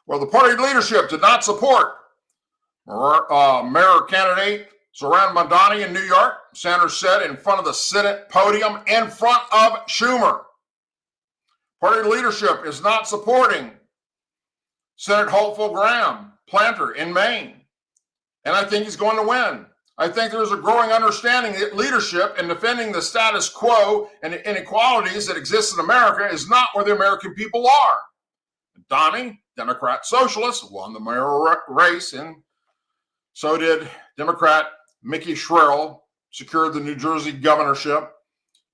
Well, the party leadership did not support mayor candidate Zohran Mamdani in New York, Sanders said in front of the Senate podium in front of Schumer. Party leadership is not supporting Senate hopeful Graham Planter in Maine. And I think he's going to win. I think there's a growing understanding that leadership in defending the status quo and the inequalities that exist in America is not where the American people are. Donnie, Democrat socialist, won the mayoral race, and so did Democrat Mickey Sherrill, secured the New Jersey governorship.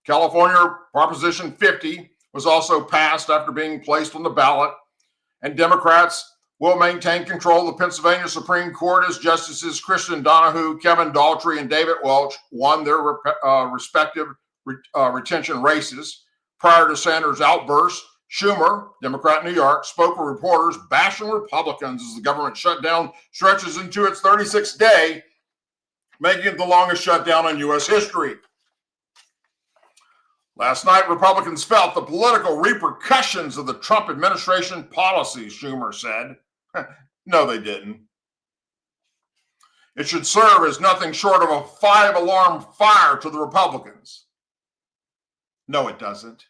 California Proposition 50 was also passed after being placed on the ballot, and Democrats will maintain control of the Pennsylvania Supreme Court as Justices Christian Donoghue, Kevin Daltrey, and David Welch won their respective retention races. Prior to Sanders' outburst, Schumer, Democrat in New York, spoke with reporters bashing Republicans as the government shutdown stretches into its 36th day, making it the longest shutdown in U.S. history. Last night, Republicans felt the political repercussions of the Trump administration policies, Schumer said. No, they didn't. It should serve as nothing short of a 5-alarm fire to the Republicans. No, it doesn't.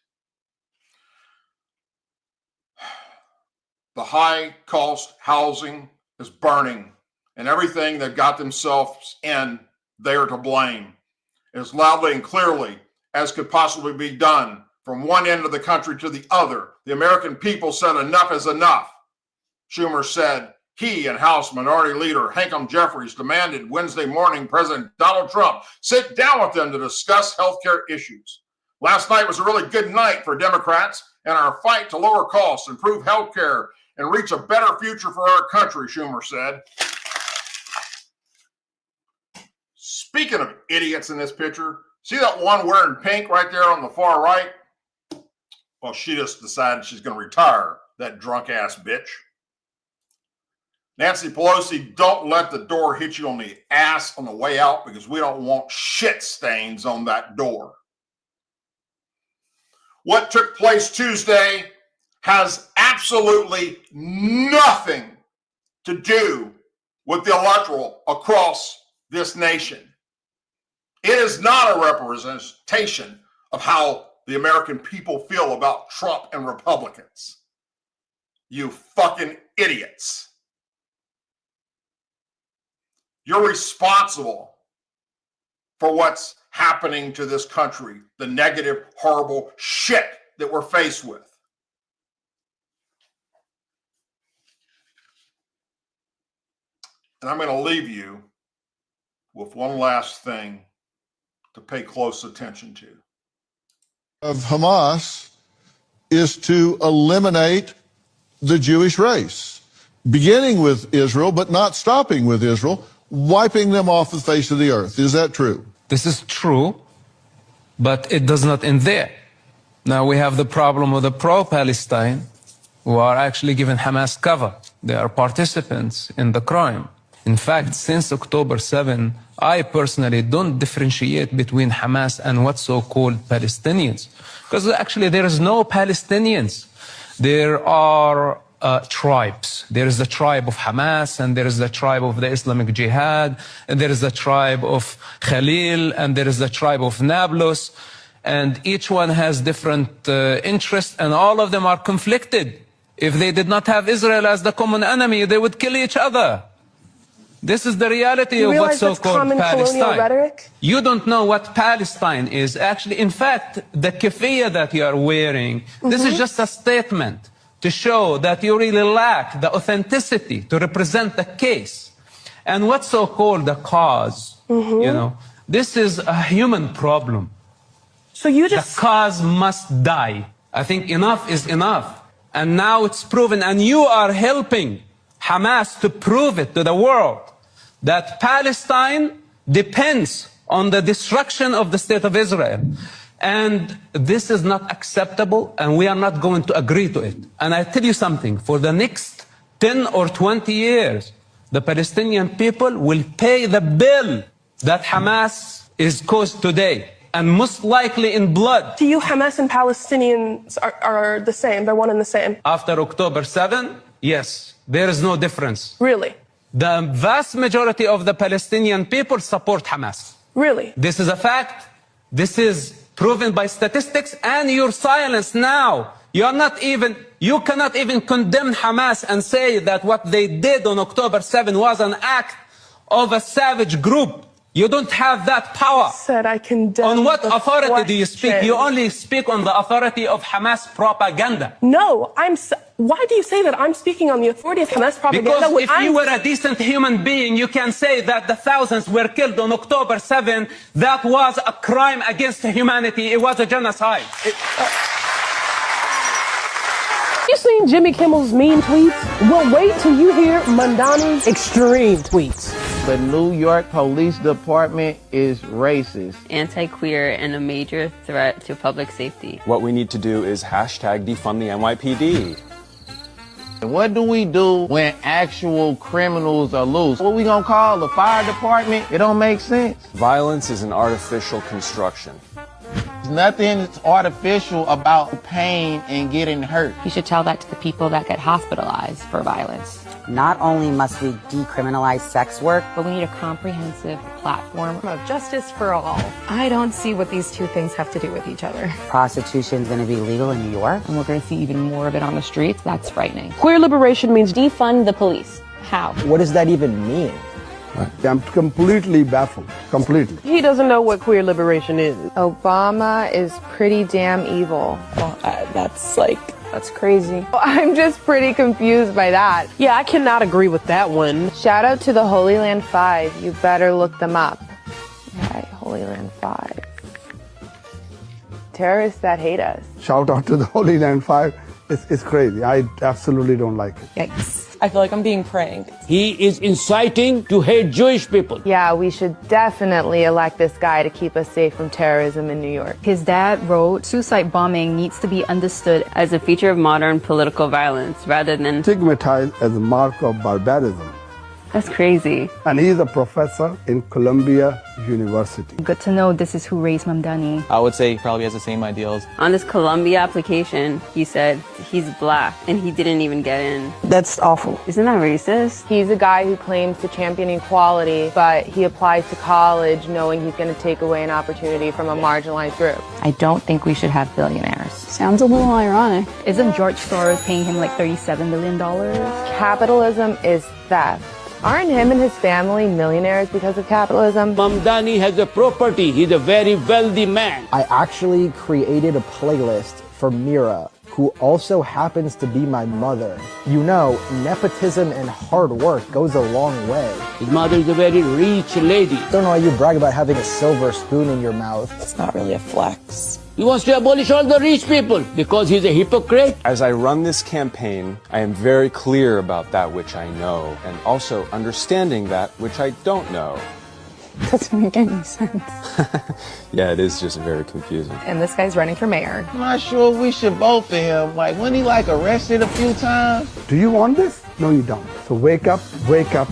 The high-cost housing is burning, and everything they've got themselves in, they are to blame. As loudly and clearly as could possibly be done from one end of the country to the other, the American people said enough is enough. Schumer said he and House Minority Leader Hakeem Jeffries demanded Wednesday morning President Donald Trump sit down with them to discuss healthcare issues. Last night was a really good night for Democrats and our fight to lower costs, improve healthcare, and reach a better future for our country, Schumer said. Speaking of idiots in this picture, see that one wearing pink right there on the far right? Well, she just decided she's going to retire, that drunk-ass bitch. Nancy Pelosi, don't let the door hit you on the ass on the way out because we don't want shit stains on that door. What took place Tuesday has absolutely nothing to do with the electoral across this nation. It is not a representation of how the American people feel about Trump and Republicans. You fucking idiots. You're responsible for what's happening to this country, the negative, horrible shit that we're faced with. And I'm going to leave you with one last thing to pay close attention to. Of Hamas is to eliminate the Jewish race, beginning with Israel, but not stopping with Israel, wiping them off the face of the earth. Is that true? This is true, but it does not end there. Now we have the problem with the pro-Palestine who are actually giving Hamas cover. They are participants in the crime. In fact, since October 7, I personally don't differentiate between Hamas and what's so-called Palestinians. Because actually there is no Palestinians. There are tribes. There is the tribe of Hamas, and there is the tribe of the Islamic Jihad, and there is the tribe of Khalil, and there is the tribe of Nablus, and each one has different interests, and all of them are conflicted. If they did not have Israel as the common enemy, they would kill each other. This is the reality of what's so-called Palestine. Rhetoric? You don't know what Palestine is. Actually, in fact, the keffiyeh that you are wearing, this is just a statement to show that you really lack the authenticity to represent the case. And what's so-called the cause, you know, this is a human problem. So you just... The cause must die. I think enough is enough. And now it's proven, and you are helping Hamas to prove it to the world, that Palestine depends on the destruction of the state of Israel. And this is not acceptable, and we are not going to agree to it. And I tell you something, for the next 10 or 20 years, the Palestinian people will pay the bill that Hamas is caused today, and most likely in blood. To you, Hamas and Palestinians are the same, they're one and the same? After October 7, yes, there is no difference. Really? The vast majority of the Palestinian people support Hamas. Really? This is a fact. This is proven by statistics, and your silence now. You cannot even condemn Hamas and say that what they did on October 7 was an act of a savage group. You don't have that power. Said I condemn. On what authority do you speak? You only speak on the authority of Hamas propaganda. No, why do you say that I'm speaking on the authority of Hamas propaganda? Because if you were a decent human being, you can say that the thousands were killed on October 7. That was a crime against humanity. It was a genocide. You seen Jimmy Kimmel's mean tweets? Well, wait till you hear Mandani's extreme tweets. The New York Police Department is racist, anti-queer, and a major threat to public safety. What we need to do is hashtag defund the NYPD. What do we do when actual criminals are loose? What we gonna call the fire department? It don't make sense. Violence is an artificial construction. Nothing's artificial about pain and getting hurt. You should tell that to the people that get hospitalized for violence. Not only must we decriminalize sex work, But we need a comprehensive platform of justice for all. I don't see what these two things have to do with each other. prostitution is going to be legal in New York. and we're going to see even more of it on the streets. That's frightening. Queer liberation means defund the police. How? What does that even mean? I'm completely baffled. Completely. He doesn't know what queer liberation is. Obama is pretty damn evil. Well, that's crazy. I'm just pretty confused by that. Yeah, I cannot agree with that one. Shout out to the Holy Land 5. You better look them up. Right, Holy Land 5. Terrorists that hate us. Shout out to the Holy Land 5. It's crazy. I absolutely don't like it. Yikes. I feel like I'm being pranked. He is inciting to hate Jewish people. Yeah, we should definitely elect this guy to keep us safe from terrorism in New York. His dad wrote, suicide bombing needs to be understood as a feature of modern political violence rather than Stigmatized as a mark of barbarism. That's crazy. And he's a professor in Columbia University. Good to know this is who raised Mamdani. I would say he probably has the same ideals. On this Columbia application, he said he's black and he didn't even get in. That's awful. Isn't that racist? He's a guy who claims to champion equality, but he applies to college knowing he's going to take away an opportunity from a marginalized group. I don't think we should have billionaires. Sounds a little ironic. Isn't George Soros paying him like $37 million? Capitalism is theft. Aren't him and his family millionaires because of capitalism? Mamdani has a property. He's a very wealthy man. I actually created a playlist for Mira, who also happens to be my mother. You know, nepotism and hard work goes a long way. His mother is a very rich lady. Don't know why you brag about having a silver spoon in your mouth. It's not really a flex. He wants to abolish all the rich people because he's a hypocrite. As I run this campaign, I am very clear about that which I know and also understanding that which I don't know. Doesn't make any sense. Yeah, it is just very confusing. And this guy's running for mayor. I'm not sure we should vote for him. Like, wasn't he like arrested a few times? Do you want this? No, you don't. So wake up, and wake up.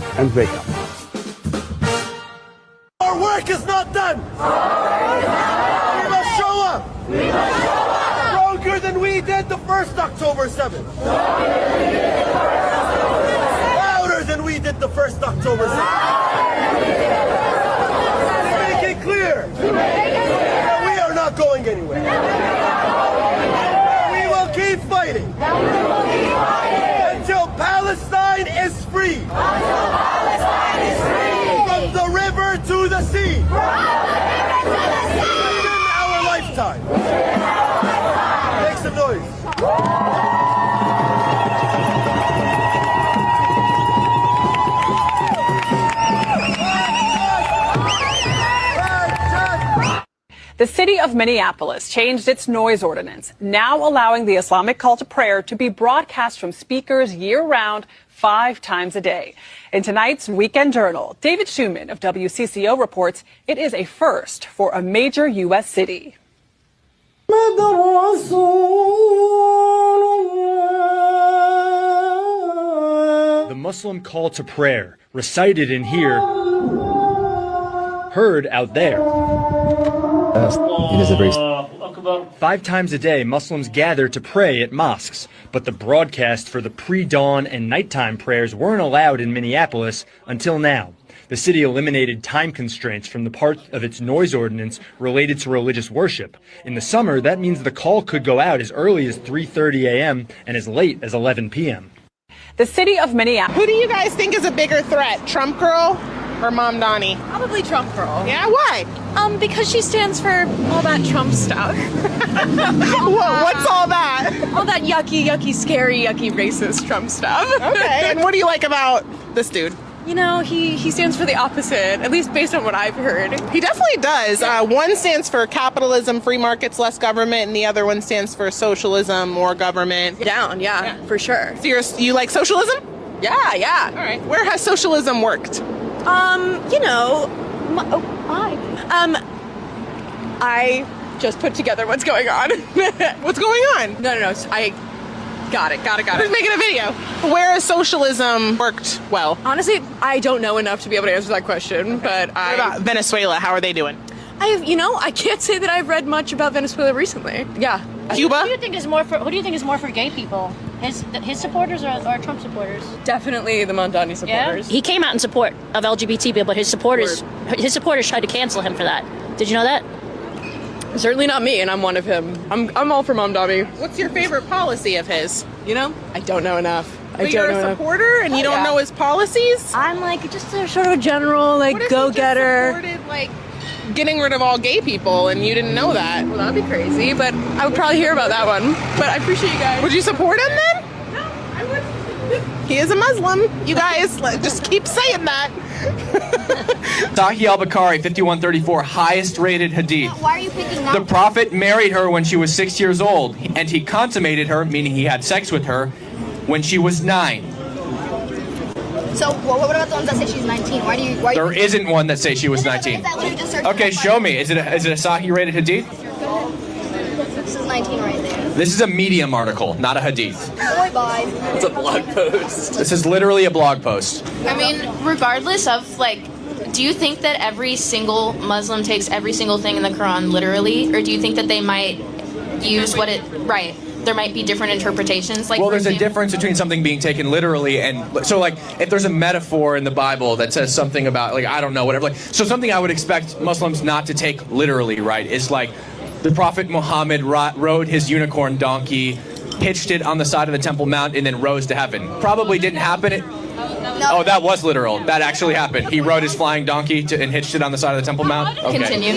Our work is not done. We must show up. Stronger than we did the first October 7th. Louder than we did the first October 7th. Make it clear that we are not going anywhere. We will keep fighting until Palestine is free. From the river to the sea. Within our lifetime. Make some noise. The city of Minneapolis changed its noise ordinance, now allowing the Islamic call to prayer to be broadcast from speakers year-round 5 times a day. In tonight's Weekend Journal, David Schumann of WCCO reports it is a first for a major U.S. city. The Muslim call to prayer, recited in here, heard out there. It is a very 5 times a day, Muslims gather to pray at mosques, but the broadcast for the pre-dawn and nighttime prayers weren't allowed in Minneapolis until now. The city eliminated time constraints from the part of its noise ordinance related to religious worship. In the summer, that means the call could go out as early as 3:30 a.m. and as late as 11 p.m. The city of Minneapolis. Who do you guys think is a bigger threat, Trump girl or Mamdani? Probably Trump girl. Yeah, why? Because she stands for all that Trump stuff. What's all that? All that yucky, scary, yucky, racist Trump stuff. Okay, and what do you like about this dude? You know, he stands for the opposite, at least based on what I've heard. He definitely does. One stands for capitalism, free markets, less government, and the other one stands for socialism, more government. Down, yeah, for sure. So you like socialism? Yeah. All right. Where has socialism worked? You know, I just put together what's going on. What's going on? No, I got it. Who's making a video? Where has socialism worked well? Honestly, I don't know enough to be able to answer that question, but What about Venezuela? How are they doing? I can't say that I've read much about Venezuela recently. Yeah. Cuba? Who do you think is more for gay people? His supporters or Trump supporters? Definitely the Mondani supporters. He came out in support of LGBT people, but his supporters tried to cancel him for that. Did you know that? Certainly not me, and I'm one of him. I'm all for Mamdani. What's your favorite policy of his? I don't know enough. But you're a supporter and you don't know his policies? I'm like just a sort of general go-getter. Supported getting rid of all gay people, and you didn't know that. Well, that'd be crazy, but I would probably hear about that one. But I appreciate you guys. Would you support him then? No, I would. He is a Muslim. You guys just keep saying that. Sahih al-Bukhari, 5134, highest rated hadith. Why are you picking that? The Prophet married her when she was 6 years old, and he consummated her, meaning he had sex with her, when she was 9. So what about the ones that say she's 19? Why There isn't one that says she was 19. Okay, show me. Is it a Sahih rated hadith? This is 19 right there. This is a Medium article, not a hadith. Boy, bye. It's a blog post. This is literally a blog post. I mean, regardless of do you think that every single Muslim takes every single thing in the Quran literally, or do you think that they might use right? There might be different interpretations. Well, there's a difference between something being taken literally and so if there's a metaphor in the Bible that says something about I don't know, whatever. So something I would expect Muslims not to take literally, right, is the Prophet Muhammad rode his unicorn donkey, hitched it on the side of the Temple Mount, and then rose to heaven. Probably didn't happen. Oh, that was literal. That actually happened. He rode his flying donkey and hitched it on the side of the Temple Mount. Okay. Continue.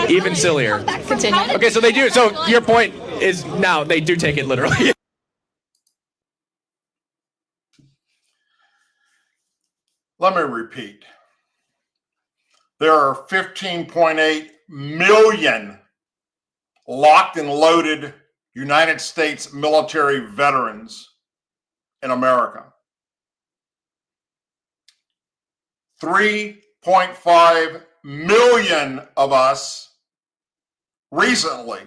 Even sillier. Continue. Okay, so they do. So your point is now they do take it literally. Let me repeat. There are 15.8 million locked and loaded United States military veterans in America. 3.5 million of us recently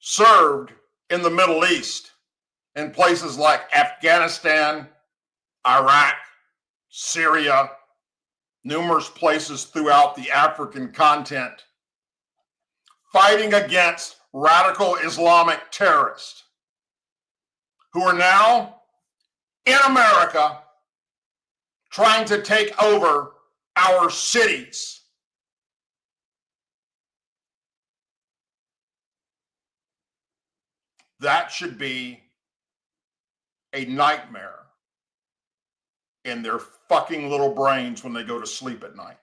served in the Middle East in places like Afghanistan, Iraq, Syria, numerous places throughout the African continent, fighting against radical Islamic terrorists who are now in America trying to take over our cities. That should be a nightmare in their fucking little brains when they go to sleep at night.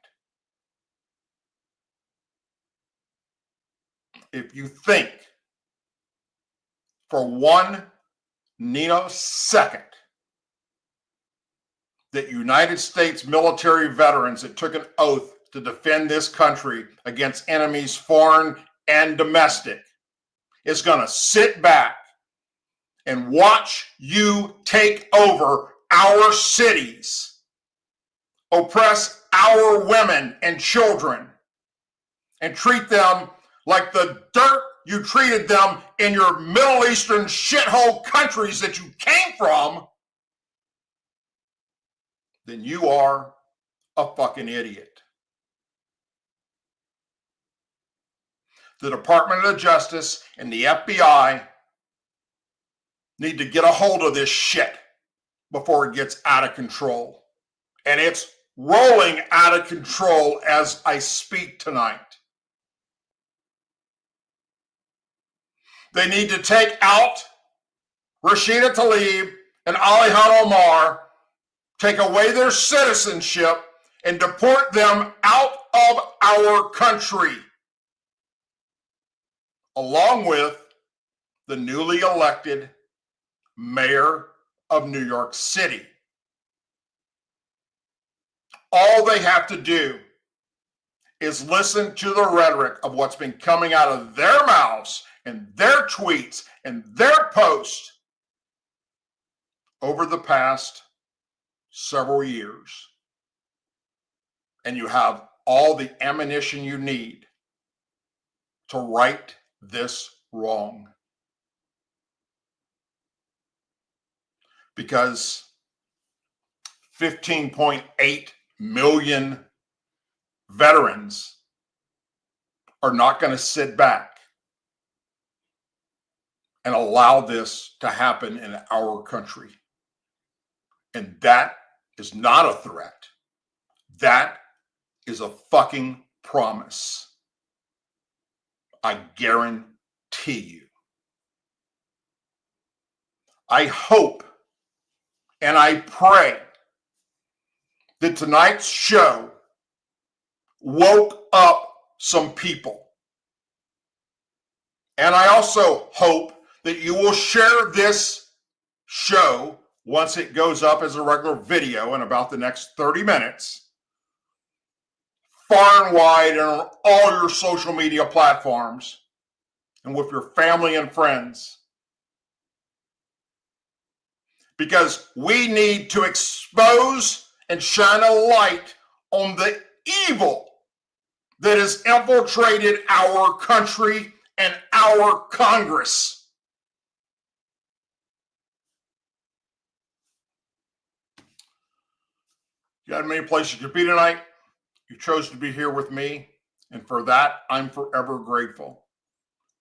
If you think for 1 nanosecond that United States military veterans that took an oath to defend this country against enemies foreign and domestic is going to sit back and watch you take over our cities, oppress our women and children, and treat them like the dirt you treated them in your Middle Eastern shithole countries that you came from, then you are a fucking idiot. The Department of Justice and the FBI need to get a hold of this shit before it gets out of control. And it's rolling out of control as I speak tonight. They need to take out Rashida Tlaib and Alihan Omar, take away their citizenship, and deport them out of our country, along with the newly elected mayor of New York City. All they have to do is listen to the rhetoric of what's been coming out of their mouths and their tweets and their posts over the past several years. And you have all the ammunition you need to right this wrong. Because 15.8 million veterans are not going to sit back and allow this to happen in our country. And that is not a threat. That is a fucking promise. I guarantee you. I hope and I pray that tonight's show woke up some people. And I also hope that you will share this show once it goes up as a regular video in about the next 30 minutes, far and wide and on all your social media platforms and with your family and friends. Because we need to expose and shine a light on the evil that has infiltrated our country and our Congress. You had many places to be tonight. You chose to be here with me, and for that, I'm forever grateful.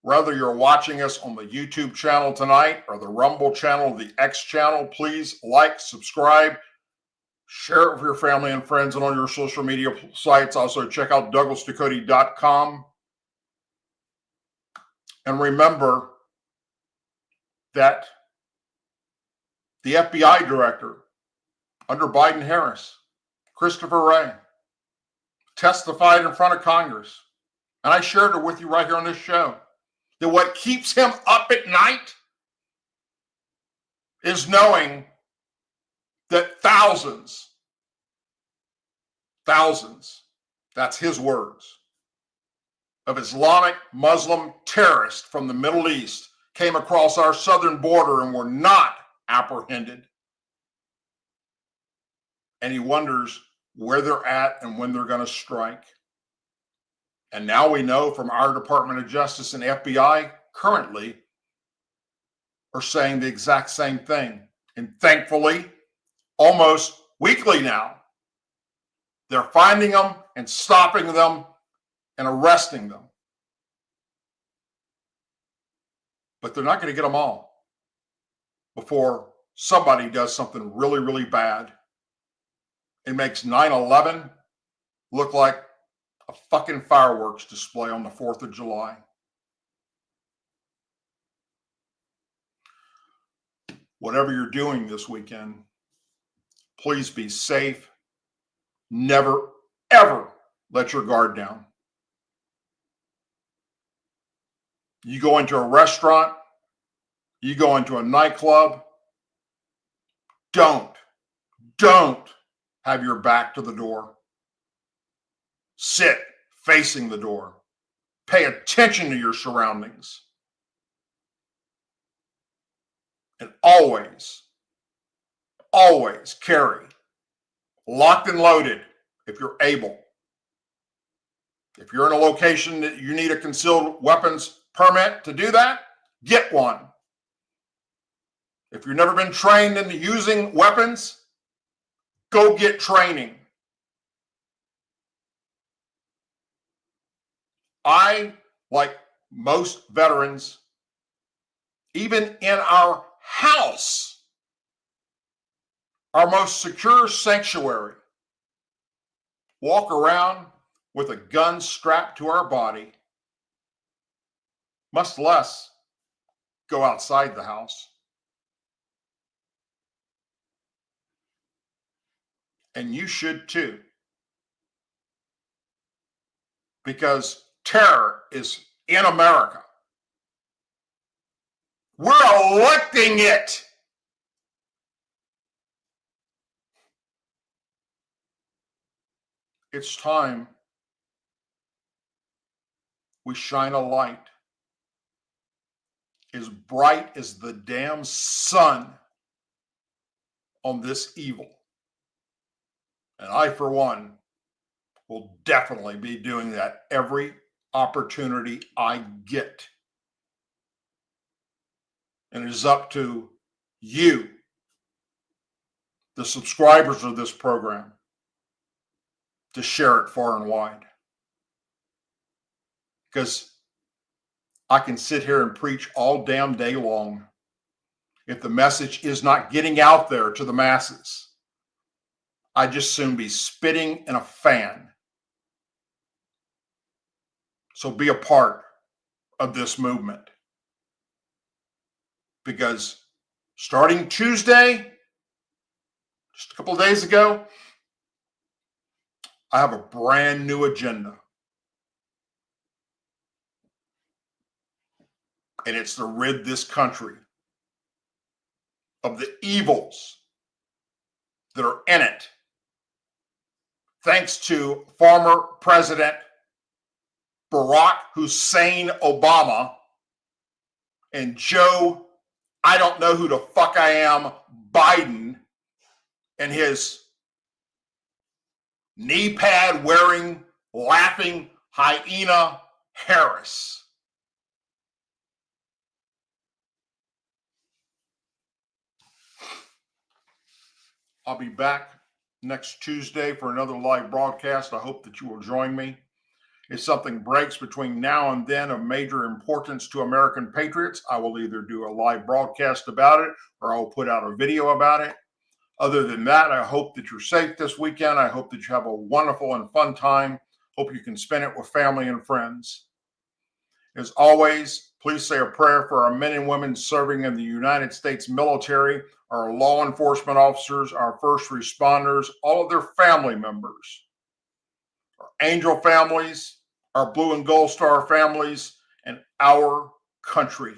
Whether you're watching us on the YouTube channel tonight or the Rumble channel, the X channel, please like, subscribe, share it with your family and friends and on your social media sites. Also, check out DouglasDucote.com. And remember that the FBI director under Biden-Harris, Christopher Wray, testified in front of Congress. And I shared it with you right here on this show. That what keeps him up at night is knowing that thousands, that's his words, of Islamic Muslim terrorists from the Middle East came across our southern border and were not apprehended. And he wonders where they're at and when they're going to strike. And now we know from our Department of Justice and FBI currently are saying the exact same thing. And thankfully, almost weekly now, they're finding them and stopping them and arresting them. But they're not going to get them all before somebody does something really, really bad. It makes 9/11 look like a fucking fireworks display on the 4th of July. Whatever you're doing this weekend, please be safe. Never, ever let your guard down. You go into a restaurant, you go into a nightclub, don't have your back to the door. Sit facing the door. Pay attention to your surroundings. And always carry locked and loaded if you're able. If you're in a location that you need a concealed weapons permit to do that, get one. If you've never been trained in using weapons, go get training. I, like most veterans, even in our house, our most secure sanctuary, walk around with a gun strapped to our body, much less go outside the house. And you should too. Because terror is in America. We're electing it. It's time we shine a light as bright as the damn sun on this evil. And I, for one, will definitely be doing that every opportunity I get. And it is up to you, the subscribers of this program, to share it far and wide. because I can sit here and preach all damn day long. If the message is not getting out there to the masses, I'd just soon be spitting in a fan. So be a part of this movement. Because starting Tuesday, just a couple of days ago, I have a brand new agenda. And it's to rid this country of the evils that are in it, thanks to former President Barack Hussein Obama and Joe, I don't know who the fuck I am, Biden, and his knee pad wearing, laughing hyena Harris. I'll be back next Tuesday for another live broadcast. I hope that you will join me. If something breaks between now and then of major importance to American patriots, I will either do a live broadcast about it or I'll put out a video about it. Other than that, I hope that you're safe this weekend. I hope that you have a wonderful and fun time. Hope you can spend it with family and friends. As always, please say a prayer for our men and women serving in the United States military, our law enforcement officers, our first responders, all of their family members, our angel families, our blue and gold star families, and our country.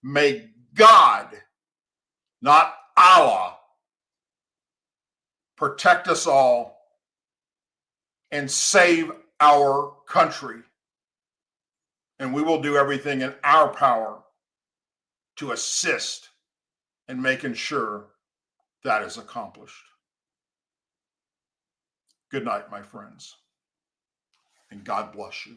May God, not Allah, protect us all and save our country. And we will do everything in our power to assist in making sure that is accomplished. Good night, my friends, and God bless you.